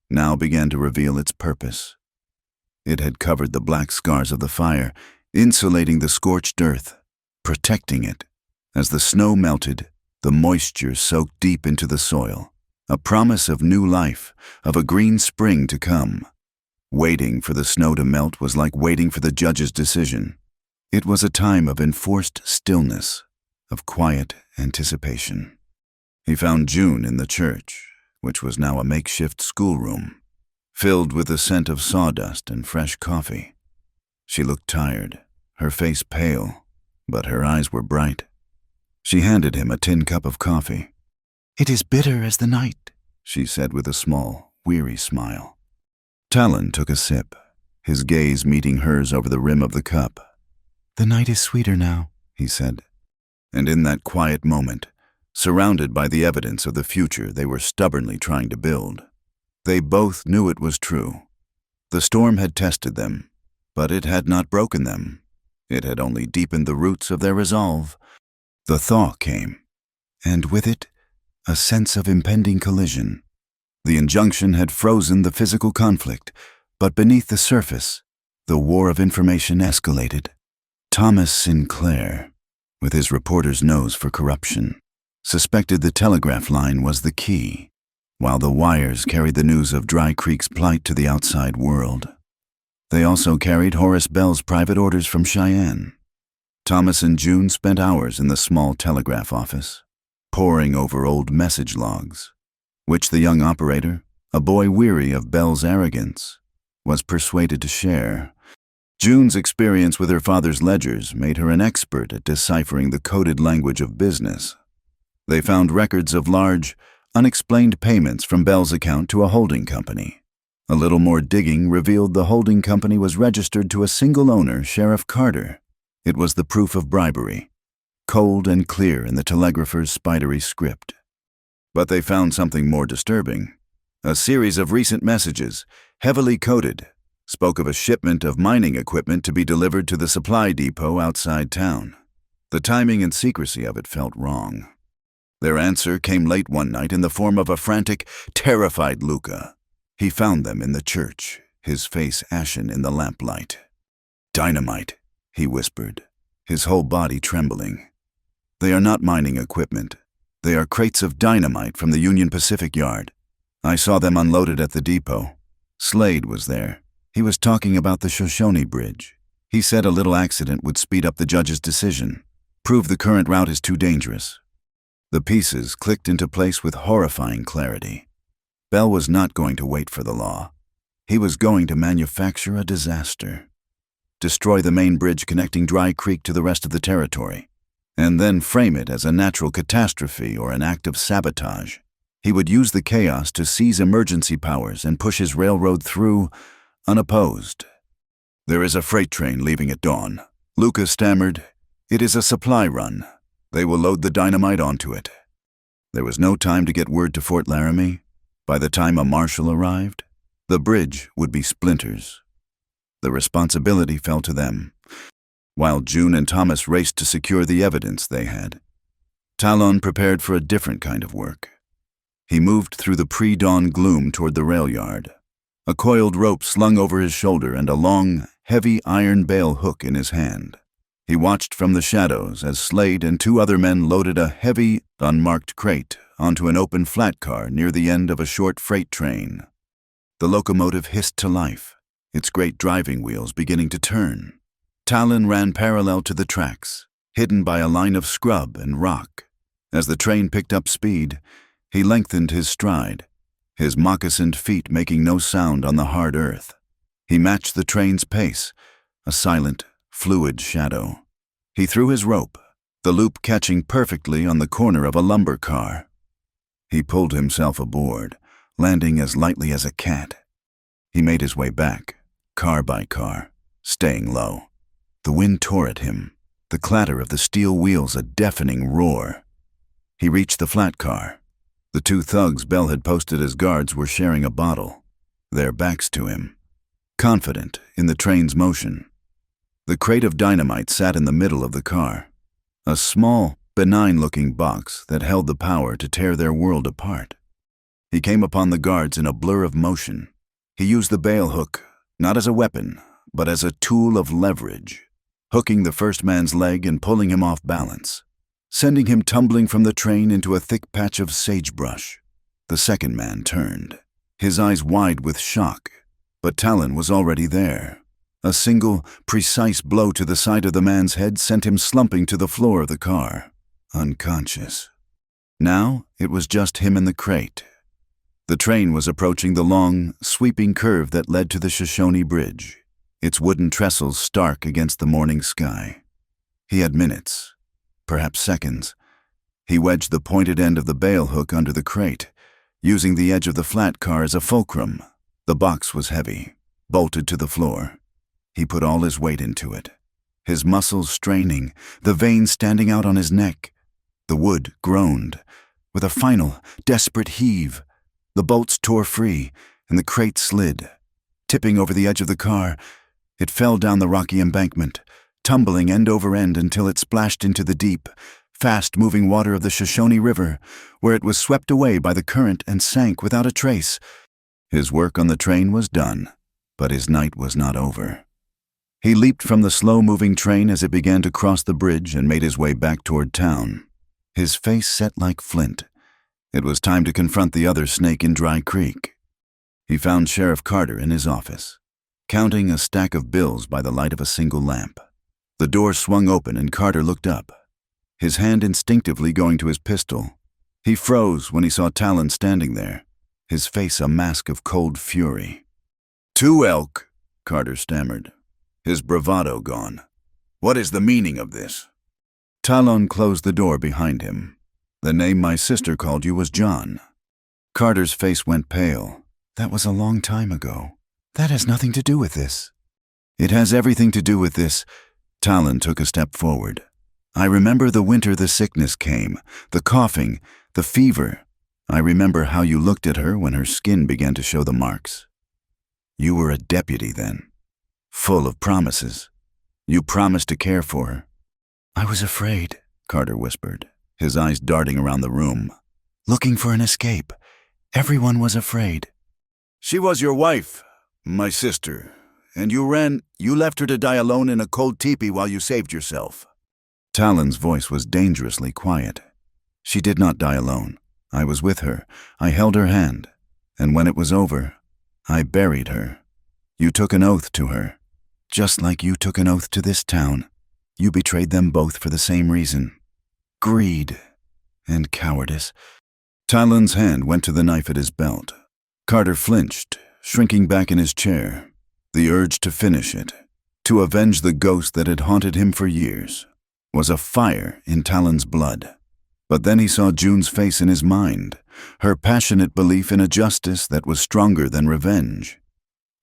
now began to reveal its purpose. It had covered the black scars of the fire, insulating the scorched earth, protecting it. As the snow melted, the moisture soaked deep into the soil, a promise of new life, of a green spring to come. Waiting for the snow to melt was like waiting for the judge's decision. It was a time of enforced stillness, of quiet anticipation. He found June in the church, which was now a makeshift schoolroom, filled with the scent of sawdust and fresh coffee. She looked tired, her face pale, but her eyes were bright. She handed him a tin cup of coffee. "It is bitter as the night," she said with a small, weary smile. Talon took a sip, his gaze meeting hers over the rim of the cup. "The night is sweeter now," he said. And in that quiet moment, surrounded by the evidence of the future they were stubbornly trying to build, they both knew it was true. The storm had tested them, but it had not broken them. It had only deepened the roots of their resolve. The thaw came, and with it, a sense of impending collision. The injunction had frozen the physical conflict, but beneath the surface, the war of information escalated. Thomas Sinclair, with his reporter's nose for corruption, suspected the telegraph line was the key, while the wires carried the news of Dry Creek's plight to the outside world. They also carried Horace Bell's private orders from Cheyenne. Thomas and June spent hours in the small telegraph office, poring over old message logs, which the young operator, a boy weary of Bell's arrogance, was persuaded to share. June's experience with her father's ledgers made her an expert at deciphering the coded language of business. They found records of large, unexplained payments from Bell's account to a holding company. A little more digging revealed the holding company was registered to a single owner, Sheriff Carter. It was the proof of bribery, cold and clear in the telegrapher's spidery script. But they found something more disturbing. A series of recent messages, heavily coded, spoke of a shipment of mining equipment to be delivered to the supply depot outside town. The timing and secrecy of it felt wrong. Their answer came late one night in the form of a frantic, terrified Luca. He found them in the church, his face ashen in the lamplight. "Dynamite," he whispered, his whole body trembling. "They are not mining equipment. They are crates of dynamite from the Union Pacific yard. I saw them unloaded at the depot. Slade was there. He was talking about the Shoshone Bridge. He said a little accident would speed up the judge's decision, prove the current route is too dangerous." The pieces clicked into place with horrifying clarity. Bell was not going to wait for the law. He was going to manufacture a disaster. Destroy the main bridge connecting Dry Creek to the rest of the territory, and then frame it as a natural catastrophe or an act of sabotage. He would use the chaos to seize emergency powers and push his railroad through, unopposed. "There is a freight train leaving at dawn," Luca stammered. "It is a supply run. They will load the dynamite onto it." There was no time to get word to Fort Laramie. By the time a marshal arrived, the bridge would be splinters. The responsibility fell to them, while June and Thomas raced to secure the evidence they had. Talon prepared for a different kind of work. He moved through the pre-dawn gloom toward the rail yard, a coiled rope slung over his shoulder and a long, heavy iron bale hook in his hand. He watched from the shadows as Slade and two other men loaded a heavy, unmarked crate onto an open flat car near the end of a short freight train. The locomotive hissed to life, its great driving wheels beginning to turn. Talon ran parallel to the tracks, hidden by a line of scrub and rock. As the train picked up speed, he lengthened his stride, his moccasined feet making no sound on the hard earth. He matched the train's pace, a silent, fluid shadow. He threw his rope, the loop catching perfectly on the corner of a lumber car. He pulled himself aboard, landing as lightly as a cat. He made his way back, car by car, staying low. The wind tore at him, the clatter of the steel wheels a deafening roar. He reached the flat car. The two thugs Bell had posted as guards were sharing a bottle, their backs to him, confident in the train's motion. The crate of dynamite sat in the middle of the car, a small, benign-looking box that held the power to tear their world apart. He came upon the guards in a blur of motion. He used the bale hook, not as a weapon, but as a tool of leverage, hooking the first man's leg and pulling him off balance, sending him tumbling from the train into a thick patch of sagebrush. The second man turned, his eyes wide with shock, but Talon was already there. A single, precise blow to the side of the man's head sent him slumping to the floor of the car, unconscious. Now it was just him and the crate. The train was approaching the long, sweeping curve that led to the Shoshone Bridge, its wooden trestles stark against the morning sky. He had minutes, perhaps seconds. He wedged the pointed end of the bale hook under the crate, using the edge of the flat car as a fulcrum. The box was heavy, bolted to the floor. He put all his weight into it, his muscles straining, the veins standing out on his neck. The wood groaned. With a final, desperate heave, the bolts tore free, and the crate slid. Tipping over the edge of the car, it fell down the rocky embankment, tumbling end over end until it splashed into the deep, fast-moving water of the Shoshone River, where it was swept away by the current and sank without a trace. His work on the train was done, but his night was not over. He leaped from the slow-moving train as it began to cross the bridge and made his way back toward town, his face set like flint. It was time to confront the other snake in Dry Creek. He found Sheriff Carter in his office, counting a stack of bills by the light of a single lamp. The door swung open and Carter looked up, his hand instinctively going to his pistol. He froze when he saw Talon standing there, his face a mask of cold fury. "Two elk," Carter stammered, his bravado gone. "What is the meaning of this?" Talon closed the door behind him. "The name my sister called you was John." Carter's face went pale. "That was a long time ago. That has nothing to do with this." "It has everything to do with this." Talon took a step forward. "I remember the winter the sickness came, the coughing, the fever. I remember how you looked at her when her skin began to show the marks. You were a deputy then, full of promises. You promised to care for her." "I was afraid," Carter whispered, his eyes darting around the room. "Looking for an escape. Everyone was afraid." "She was your wife, my sister, and you left her to die alone in a cold teepee while you saved yourself." Talon's voice was dangerously quiet. "She did not die alone. I was with her. I held her hand. And when it was over, I buried her. You took an oath to her, just like you took an oath to this town. You betrayed them both for the same reason. Greed and cowardice." Talon's hand went to the knife at his belt. Carter flinched, shrinking back in his chair. The urge to finish it, to avenge the ghost that had haunted him for years, was a fire in Talon's blood. But then he saw June's face in his mind, her passionate belief in a justice that was stronger than revenge.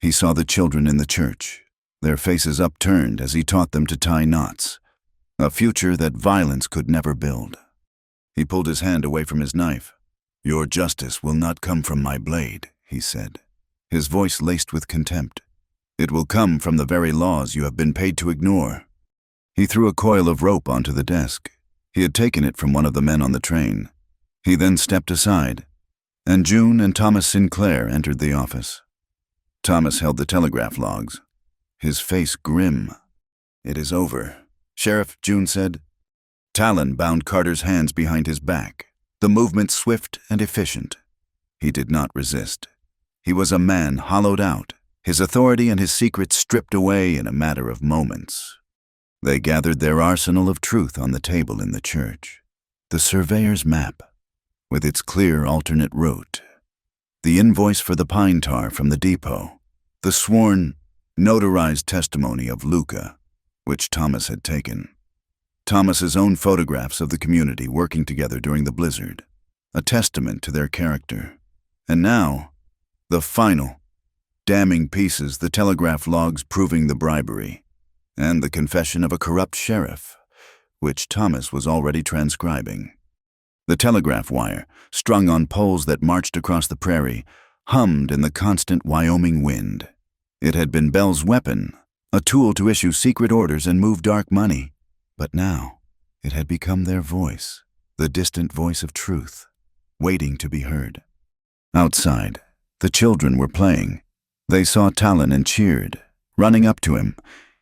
He saw the children in the church, their faces upturned as he taught them to tie knots, a future that violence could never build. He pulled his hand away from his knife. "Your justice will not come from my blade," he said, his voice laced with contempt. "It will come from the very laws you have been paid to ignore." He threw a coil of rope onto the desk. He had taken it from one of the men on the train. He then stepped aside, and June and Thomas Sinclair entered the office. Thomas held the telegraph logs, his face grim. "It is over, Sheriff," June said. Talon bound Carter's hands behind his back, the movement swift and efficient. He did not resist. He was a man hollowed out, his authority and his secrets stripped away in a matter of moments. They gathered their arsenal of truth on the table in the church. The surveyor's map, with its clear alternate route. The invoice for the pine tar from the depot. The sworn, notarized testimony of Luca, which Thomas had taken. Thomas's own photographs of the community working together during the blizzard, a testament to their character. And now, the final, damning pieces, the telegraph logs proving the bribery, and the confession of a corrupt sheriff, which Thomas was already transcribing. The telegraph wire, strung on poles that marched across the prairie, hummed in the constant Wyoming wind. It had been Bell's weapon, a tool to issue secret orders and move dark money. But now, it had become their voice, the distant voice of truth, waiting to be heard. Outside, the children were playing. They saw Talon and cheered. Running up to him,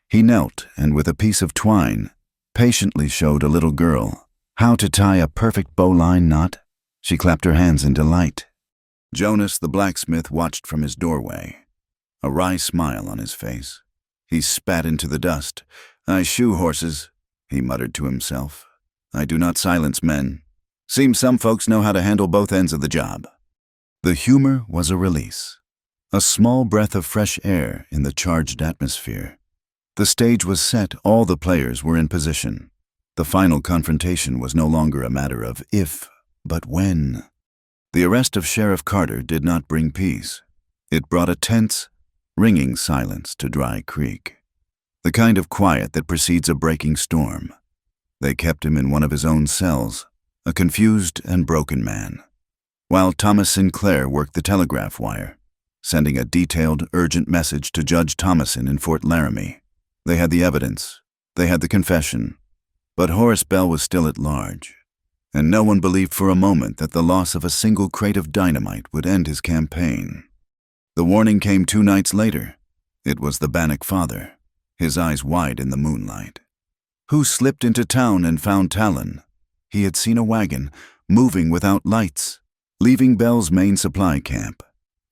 he knelt and with a piece of twine, patiently showed a little girl how to tie a perfect bowline knot. She clapped her hands in delight. Jonas, the blacksmith, watched from his doorway, a wry smile on his face. He spat into the dust. "I shoe horses," he muttered to himself. "I do not silence men. Seems some folks know how to handle both ends of the job." The humor was a release, a small breath of fresh air in the charged atmosphere. The stage was set, all the players were in position. The final confrontation was no longer a matter of if, but when. The arrest of Sheriff Carter did not bring peace. It brought a tense, ringing silence to Dry Creek. The kind of quiet that precedes a breaking storm. They kept him in one of his own cells, a confused and broken man, while Thomas Sinclair worked the telegraph wire, sending a detailed, urgent message to Judge Thomason in Fort Laramie. They had the evidence, they had the confession, but Horace Bell was still at large, and no one believed for a moment that the loss of a single crate of dynamite would end his campaign. The warning came 2 nights later. It was the Bannock father, his eyes wide in the moonlight, who slipped into town and found Talon. He had seen a wagon, moving without lights, leaving Bell's main supply camp.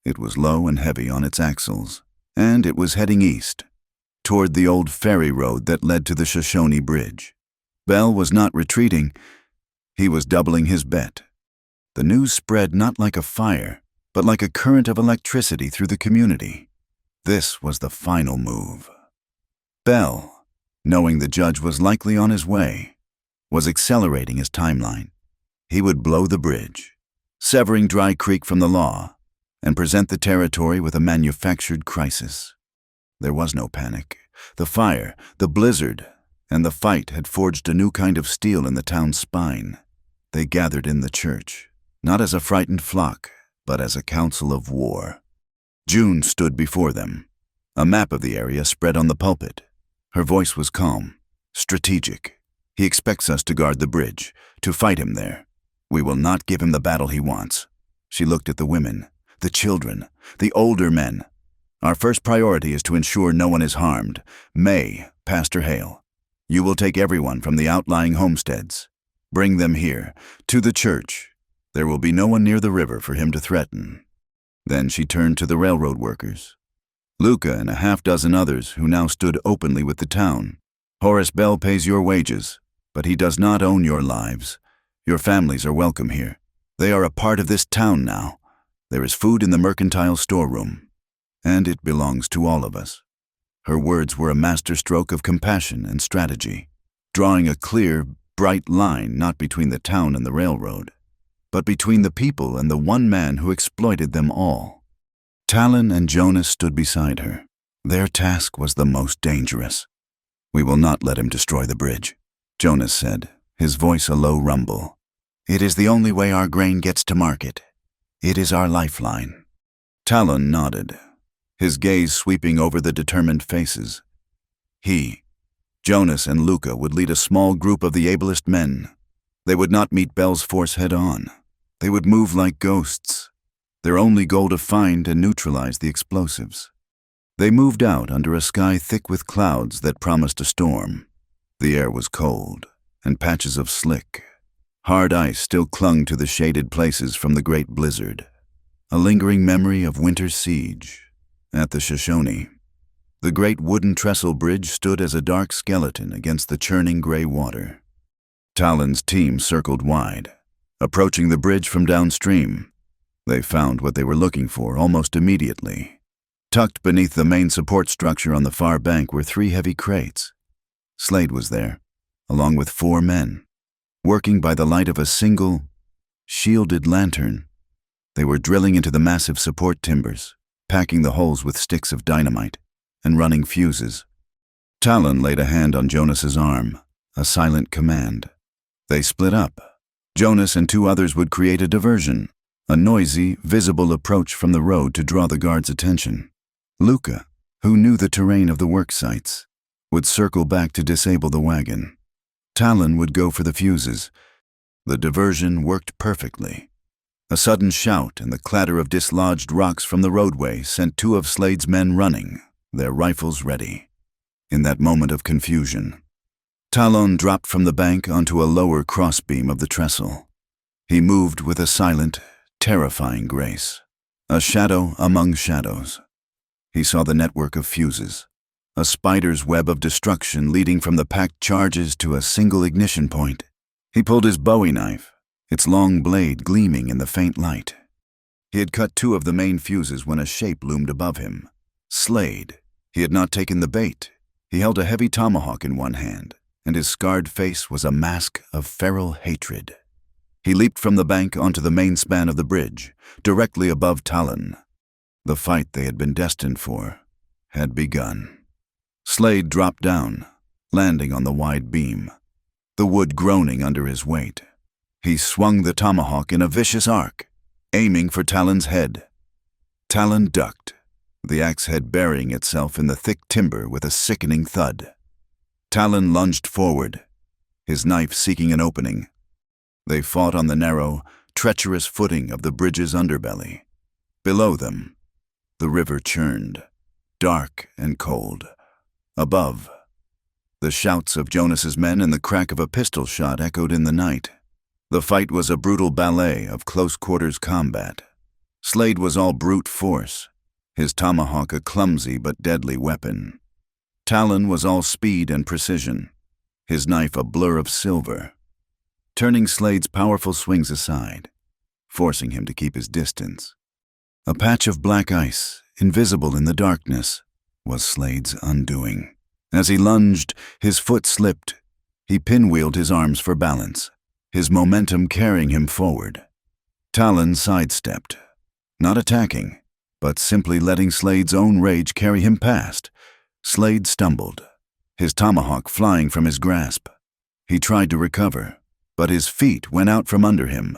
It was low and heavy on its axles, and it was heading east, toward the old ferry road that led to the Shoshone Bridge. Bell was not retreating. He was doubling his bet. The news spread not like a fire, but like a current of electricity through the community. This was the final move. Bell, knowing the judge was likely on his way, was accelerating his timeline. He would blow the bridge, severing Dry Creek from the law, and present the territory with a manufactured crisis. There was no panic. The fire, the blizzard, and the fight had forged a new kind of steel in the town's spine. They gathered in the church, not as a frightened flock, but as a council of war. June stood before them. A map of the area spread on the pulpit. Her voice was calm, strategic. "He expects us to guard the bridge, to fight him there. We will not give him the battle he wants." She looked at the women, the children, the older men. "Our first priority is to ensure no one is harmed. May, Pastor Hale, you will take everyone from the outlying homesteads. Bring them here, to the church. There will be no one near the river for him to threaten." Then she turned to the railroad workers. Luca and a half-dozen others who now stood openly with the town. "Horace Bell pays your wages, but he does not own your lives. Your families are welcome here. They are a part of this town now. There is food in the mercantile storeroom, and it belongs to all of us." Her words were a masterstroke of compassion and strategy, drawing a clear, bright line not between the town and the railroad, but between the people and the one man who exploited them all. Talon and Jonas stood beside her. Their task was the most dangerous. "We will not let him destroy the bridge," Jonas said, his voice a low rumble. It is the only way our grain gets to market. It is our lifeline." Talon nodded, his gaze sweeping over the determined faces. He, Jonas, and Luca would lead a small group of the ablest men. They would not meet Bell's force head-on. They would move like ghosts, their only goal to find and neutralize the explosives. They moved out under a sky thick with clouds that promised a storm. The air was cold, and patches of slick, hard ice still clung to the shaded places from the great blizzard, a lingering memory of winter's siege. At the Shoshone, the great wooden trestle bridge stood as a dark skeleton against the churning gray water. Talon's team circled wide, approaching the bridge from downstream. They found what they were looking for almost immediately. Tucked beneath the main support structure on the far bank were 3 heavy crates. Slade was there, along with 4 men, working by the light of a single, shielded lantern. They were drilling into the massive support timbers, packing the holes with sticks of dynamite, and running fuses. Talon laid a hand on Jonas's arm, a silent command. They split up. Jonas and 2 others would create a diversion, a noisy, visible approach from the road to draw the guards' attention. Luca, who knew the terrain of the work sites, would circle back to disable the wagon. Talon would go for the fuses. The diversion worked perfectly. A sudden shout and the clatter of dislodged rocks from the roadway sent 2 of Slade's men running, their rifles ready. In that moment of confusion, Talon dropped from the bank onto a lower crossbeam of the trestle. He moved with a silent, terrifying grace, a shadow among shadows. He saw the network of fuses, a spider's web of destruction leading from the packed charges to a single ignition point. He pulled his Bowie knife, its long blade gleaming in the faint light. He had cut 2 of the main fuses when a shape loomed above him. Slade. He had not taken the bait. He held a heavy tomahawk in one hand, and his scarred face was a mask of feral hatred. He leaped from the bank onto the main span of the bridge, directly above Talon. The fight they had been destined for had begun. Slade dropped down, landing on the wide beam, the wood groaning under his weight. He swung the tomahawk in a vicious arc, aiming for Talon's head. Talon ducked, the axe head burying itself in the thick timber with a sickening thud. Talon lunged forward, his knife seeking an opening. They fought on the narrow, treacherous footing of the bridge's underbelly. Below them, the river churned, dark and cold. Above, the shouts of Jonas's men and the crack of a pistol shot echoed in the night. The fight was a brutal ballet of close-quarters combat. Slade was all brute force, his tomahawk a clumsy but deadly weapon. Talon was all speed and precision, his knife a blur of silver, turning Slade's powerful swings aside, forcing him to keep his distance. A patch of black ice, invisible in the darkness, was Slade's undoing. As he lunged, his foot slipped. He pinwheeled his arms for balance, his momentum carrying him forward. Talon sidestepped, not attacking, but simply letting Slade's own rage carry him past. Slade stumbled, his tomahawk flying from his grasp. He tried to recover, but his feet went out from under him.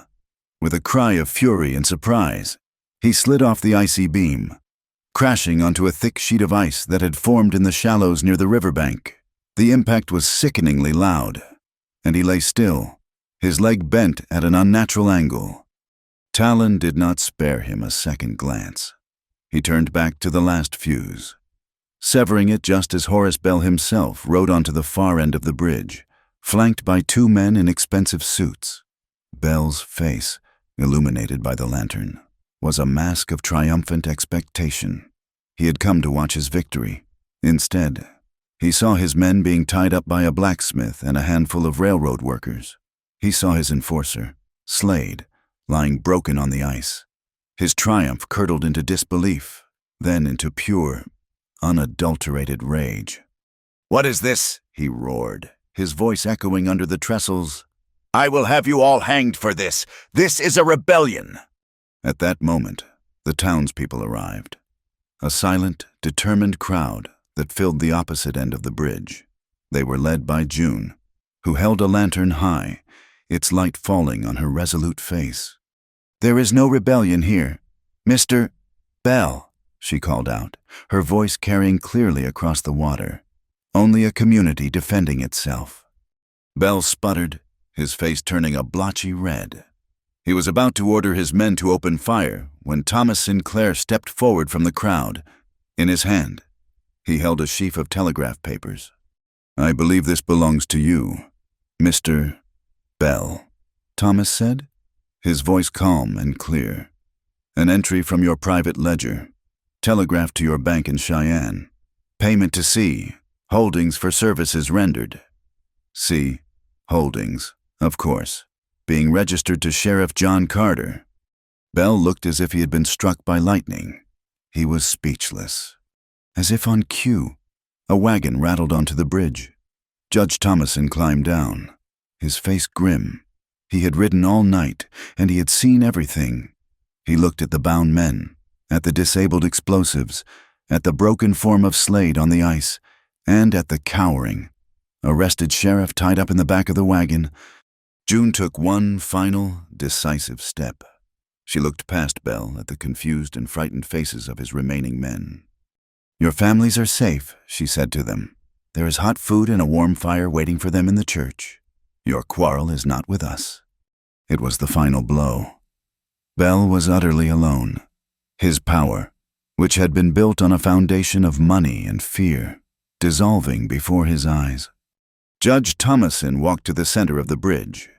With a cry of fury and surprise, he slid off the icy beam, crashing onto a thick sheet of ice that had formed in the shallows near the riverbank. The impact was sickeningly loud, and he lay still, his leg bent at an unnatural angle. Talon did not spare him a second glance. He turned back to the last fuse, severing it just as Horace Bell himself rode onto the far end of the bridge, flanked by 2 men in expensive suits. Bell's face, illuminated by the lantern, was a mask of triumphant expectation. He had come to watch his victory. Instead, he saw his men being tied up by a blacksmith and a handful of railroad workers. He saw his enforcer, Slade, lying broken on the ice. His triumph curdled into disbelief, then into pure, unadulterated rage. "What is this?" he roared, his voice echoing under the trestles. "I will have you all hanged for this! This is a rebellion!" At that moment, the townspeople arrived, a silent, determined crowd that filled the opposite end of the bridge. They were led by June, who held a lantern high, its light falling on her resolute face. "There is no rebellion here. Mr. Bell," she called out, her voice carrying clearly across the water. "Only a community defending itself." Bell sputtered, his face turning a blotchy red. He was about to order his men to open fire when Thomas Sinclair stepped forward from the crowd. In his hand, he held a sheaf of telegraph papers. "I believe this belongs to you, Mr. Bell," Thomas said, his voice calm and clear. "An entry from your private ledger, telegraphed to your bank in Cheyenne. Payment to C, holdings for services rendered." C, holdings, of course, being registered to Sheriff John Carter. Bell looked as if he had been struck by lightning. He was speechless. As if on cue, a wagon rattled onto the bridge. Judge Thomason climbed down, his face grim. He had ridden all night, and he had seen everything. He looked at the bound men, at the disabled explosives, at the broken form of Slade on the ice, and at the cowering, arrested sheriff tied up in the back of the wagon. June took one final, decisive step. She looked past Bell at the confused and frightened faces of his remaining men. "Your families are safe," she said to them. "There is hot food and a warm fire waiting for them in the church. Your quarrel is not with us." It was the final blow. Bell was utterly alone. His power, which had been built on a foundation of money and fear, dissolving before his eyes. Judge Thomason walked to the center of the bridge,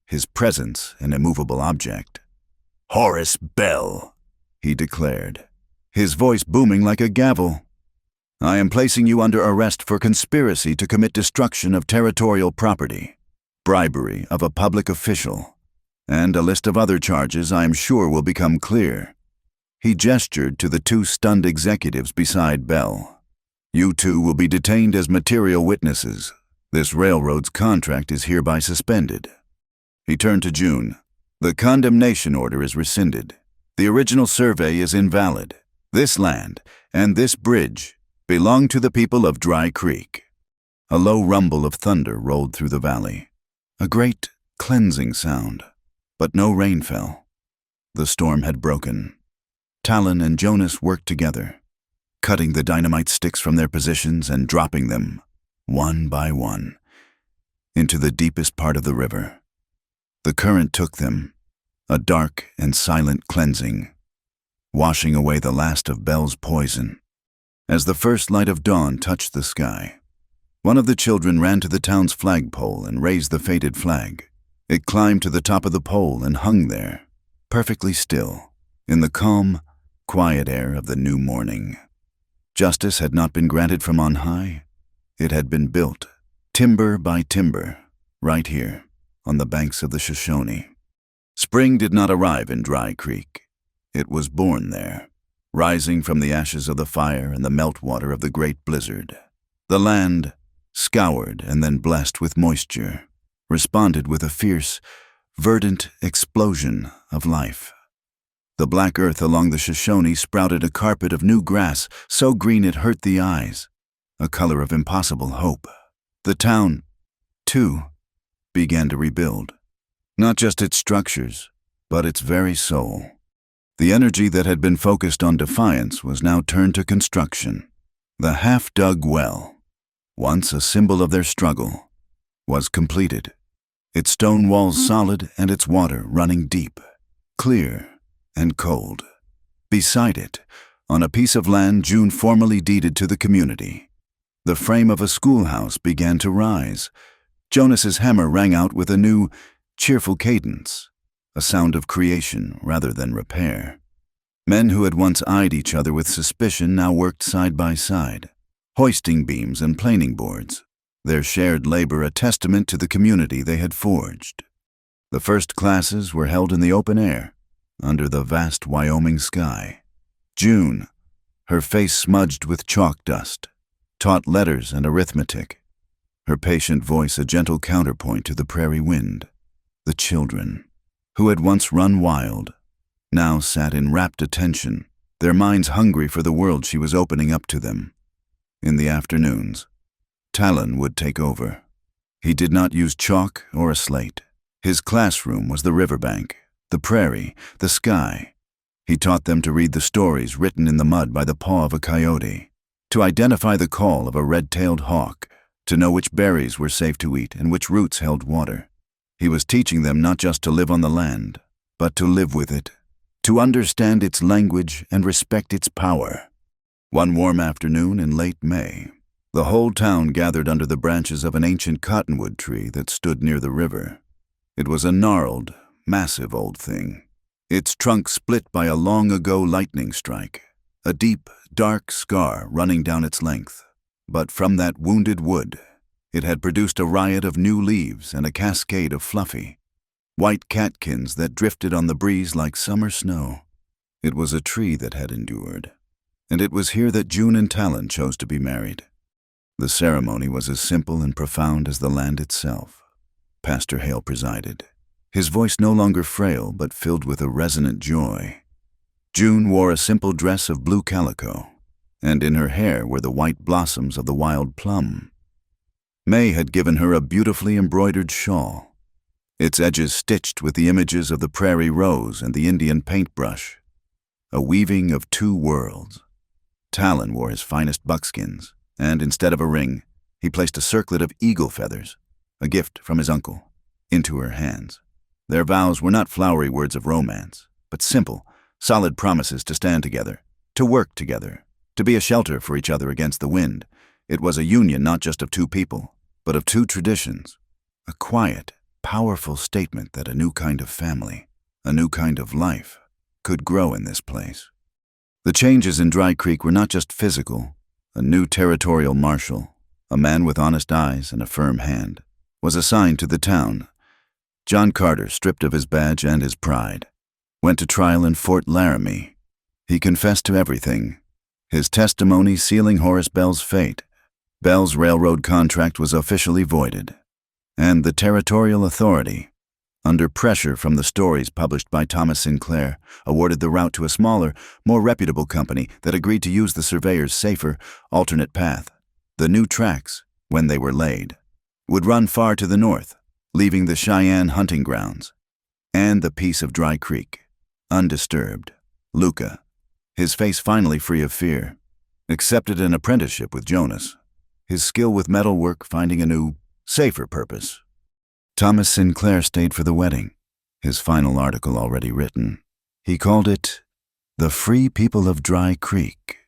his presence an immovable object. "Horace Bell," he declared, his voice booming like a gavel. "I am placing you under arrest for conspiracy to commit destruction of territorial property, bribery of a public official, and a list of other charges I am sure will become clear." He gestured to the two stunned executives beside Bell. "You two will be detained as material witnesses. This railroad's contract is hereby suspended." He turned to June. "The condemnation order is rescinded. The original survey is invalid. This land and this bridge belong to the people of Dry Creek." A low rumble of thunder rolled through the valley, a great cleansing sound, but no rain fell. The storm had broken. Talon and Jonas worked together, cutting the dynamite sticks from their positions and dropping them, one by one, into the deepest part of the river. The current took them, a dark and silent cleansing, washing away the last of Bell's poison. As the first light of dawn touched the sky, one of the children ran to the town's flagpole and raised the faded flag. It climbed to the top of the pole and hung there, perfectly still, in the calm, quiet air of the new morning. Justice had not been granted from on high. It had been built, timber by timber, right here, on the banks of the Shoshone. Spring did not arrive in Dry Creek. It was born there, rising from the ashes of the fire and the meltwater of the great blizzard. The land, scoured and then blessed with moisture, responded with a fierce, verdant explosion of life. The black earth along the Shoshone sprouted a carpet of new grass so green it hurt the eyes, a color of impossible hope. The town, too, began to rebuild. Not just its structures, but its very soul. The energy that had been focused on defiance was now turned to construction. The half-dug well, once a symbol of their struggle, was completed, its stone walls solid and its water running deep, clear and cold. Beside it, on a piece of land June formally deeded to the community, the frame of a schoolhouse began to rise. Jonas's hammer rang out with a new, cheerful cadence, a sound of creation rather than repair. Men who had once eyed each other with suspicion now worked side by side, hoisting beams and planing boards, their shared labor a testament to the community they had forged. The first classes were held in the open air, under the vast Wyoming sky. June, her face smudged with chalk dust, taught letters and arithmetic, her patient voice a gentle counterpoint to the prairie wind. The children, who had once run wild, now sat in rapt attention, their minds hungry for the world she was opening up to them. In the afternoons, Talon would take over. He did not use chalk or a slate. His classroom was the riverbank, the prairie, the sky. He taught them to read the stories written in the mud by the paw of a coyote, to identify the call of a red-tailed hawk, to know which berries were safe to eat and which roots held water. He was teaching them not just to live on the land, but to live with it, to understand its language and respect its power. One warm afternoon in late May, the whole town gathered under the branches of an ancient cottonwood tree that stood near the river. It was a gnarled, massive old thing, its trunk split by a long-ago lightning strike, a deep, dark scar running down its length. But from that wounded wood, it had produced a riot of new leaves and a cascade of fluffy, white catkins that drifted on the breeze like summer snow. It was a tree that had endured, and it was here that June and Talon chose to be married. The ceremony was as simple and profound as the land itself. Pastor Hale presided, his voice no longer frail but filled with a resonant joy. June wore a simple dress of blue calico, and in her hair were the white blossoms of the wild plum. May had given her a beautifully embroidered shawl, its edges stitched with the images of the prairie rose and the Indian paintbrush, a weaving of two worlds. Talon wore his finest buckskins, and instead of a ring, he placed a circlet of eagle feathers, a gift from his uncle, into her hands. Their vows were not flowery words of romance, but simple, solid promises to stand together, to work together, to be a shelter for each other against the wind. It was a union not just of two people, but of two traditions, a quiet, powerful statement that a new kind of family, a new kind of life, could grow in this place. The changes in Dry Creek were not just physical. A new territorial marshal, a man with honest eyes and a firm hand, was assigned to the town. John Carter, stripped of his badge and his pride, went to trial in Fort Laramie. He confessed to everything, his testimony sealing Horace Bell's fate. Bell's railroad contract was officially voided, and the territorial authority, under pressure from the stories published by Thomas Sinclair, awarded the route to a smaller, more reputable company that agreed to use the surveyor's safer, alternate path. The new tracks, when they were laid, would run far to the north, leaving the Cheyenne hunting grounds, and the peace of Dry Creek, undisturbed. Luca, his face finally free of fear, accepted an apprenticeship with Jonas, his skill with metalwork finding a new, safer purpose. Thomas Sinclair stayed for the wedding, his final article already written. He called it, "The Free People of Dry Creek."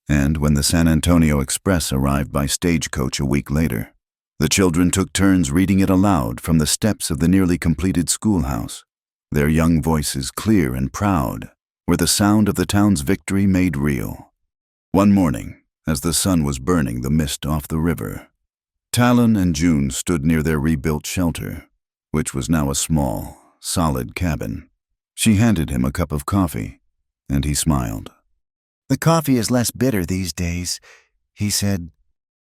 And when the San Antonio Express arrived by stagecoach a week later, the children took turns reading it aloud from the steps of the nearly completed schoolhouse. Their young voices, clear and proud, were the sound of the town's victory made real. One morning, as the sun was burning the mist off the river, Talon and June stood near their rebuilt shelter, which was now a small, solid cabin. She handed him a cup of coffee, and he smiled. "The coffee is less bitter these days," he said.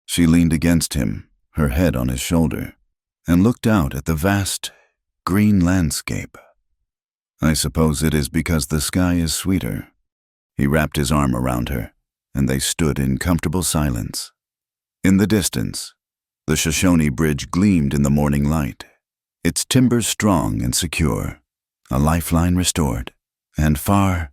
She leaned against him, her head on his shoulder, and looked out at the vast, green landscape. "I suppose it is because the sky is sweeter." He wrapped his arm around her, and they stood in comfortable silence. In the distance, the Shoshone Bridge gleamed in the morning light, its timbers strong and secure, a lifeline restored. And far,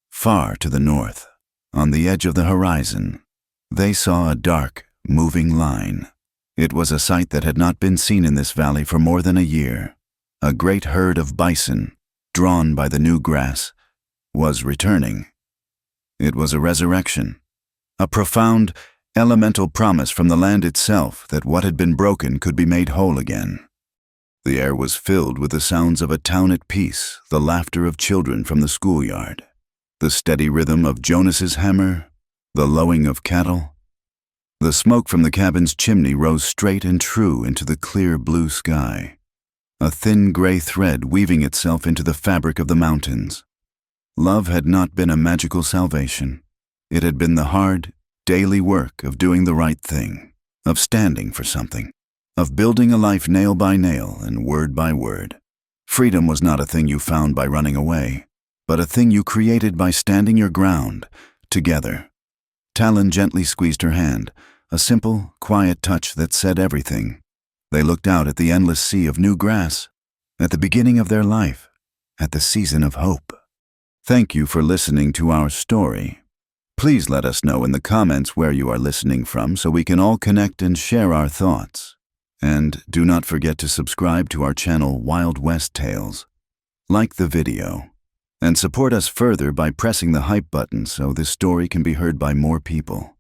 far to the north, on the edge of the horizon, they saw a dark, moving line. It was a sight that had not been seen in this valley for more than a year. A great herd of bison, drawn by the new grass, was returning. It was a resurrection, a profound, elemental promise from the land itself that what had been broken could be made whole again. The air was filled with the sounds of a town at peace, the laughter of children from the schoolyard, the steady rhythm of Jonas's hammer, the lowing of cattle. The smoke from the cabin's chimney rose straight and true into the clear blue sky, a thin gray thread weaving itself into the fabric of the mountains. Love had not been a magical salvation. It had been the hard, daily work of doing the right thing, of standing for something, of building a life nail by nail and word by word. Freedom was not a thing you found by running away, but a thing you created by standing your ground, together. Talon gently squeezed her hand, a simple, quiet touch that said everything. They looked out at the endless sea of new grass, at the beginning of their life, at the season of hope. Thank you for listening to our story. Please let us know in the comments where you are listening from so we can all connect and share our thoughts. And do not forget to subscribe to our channel Wild West Tales. Like the video, and support us further by pressing the hype button so this story can be heard by more people.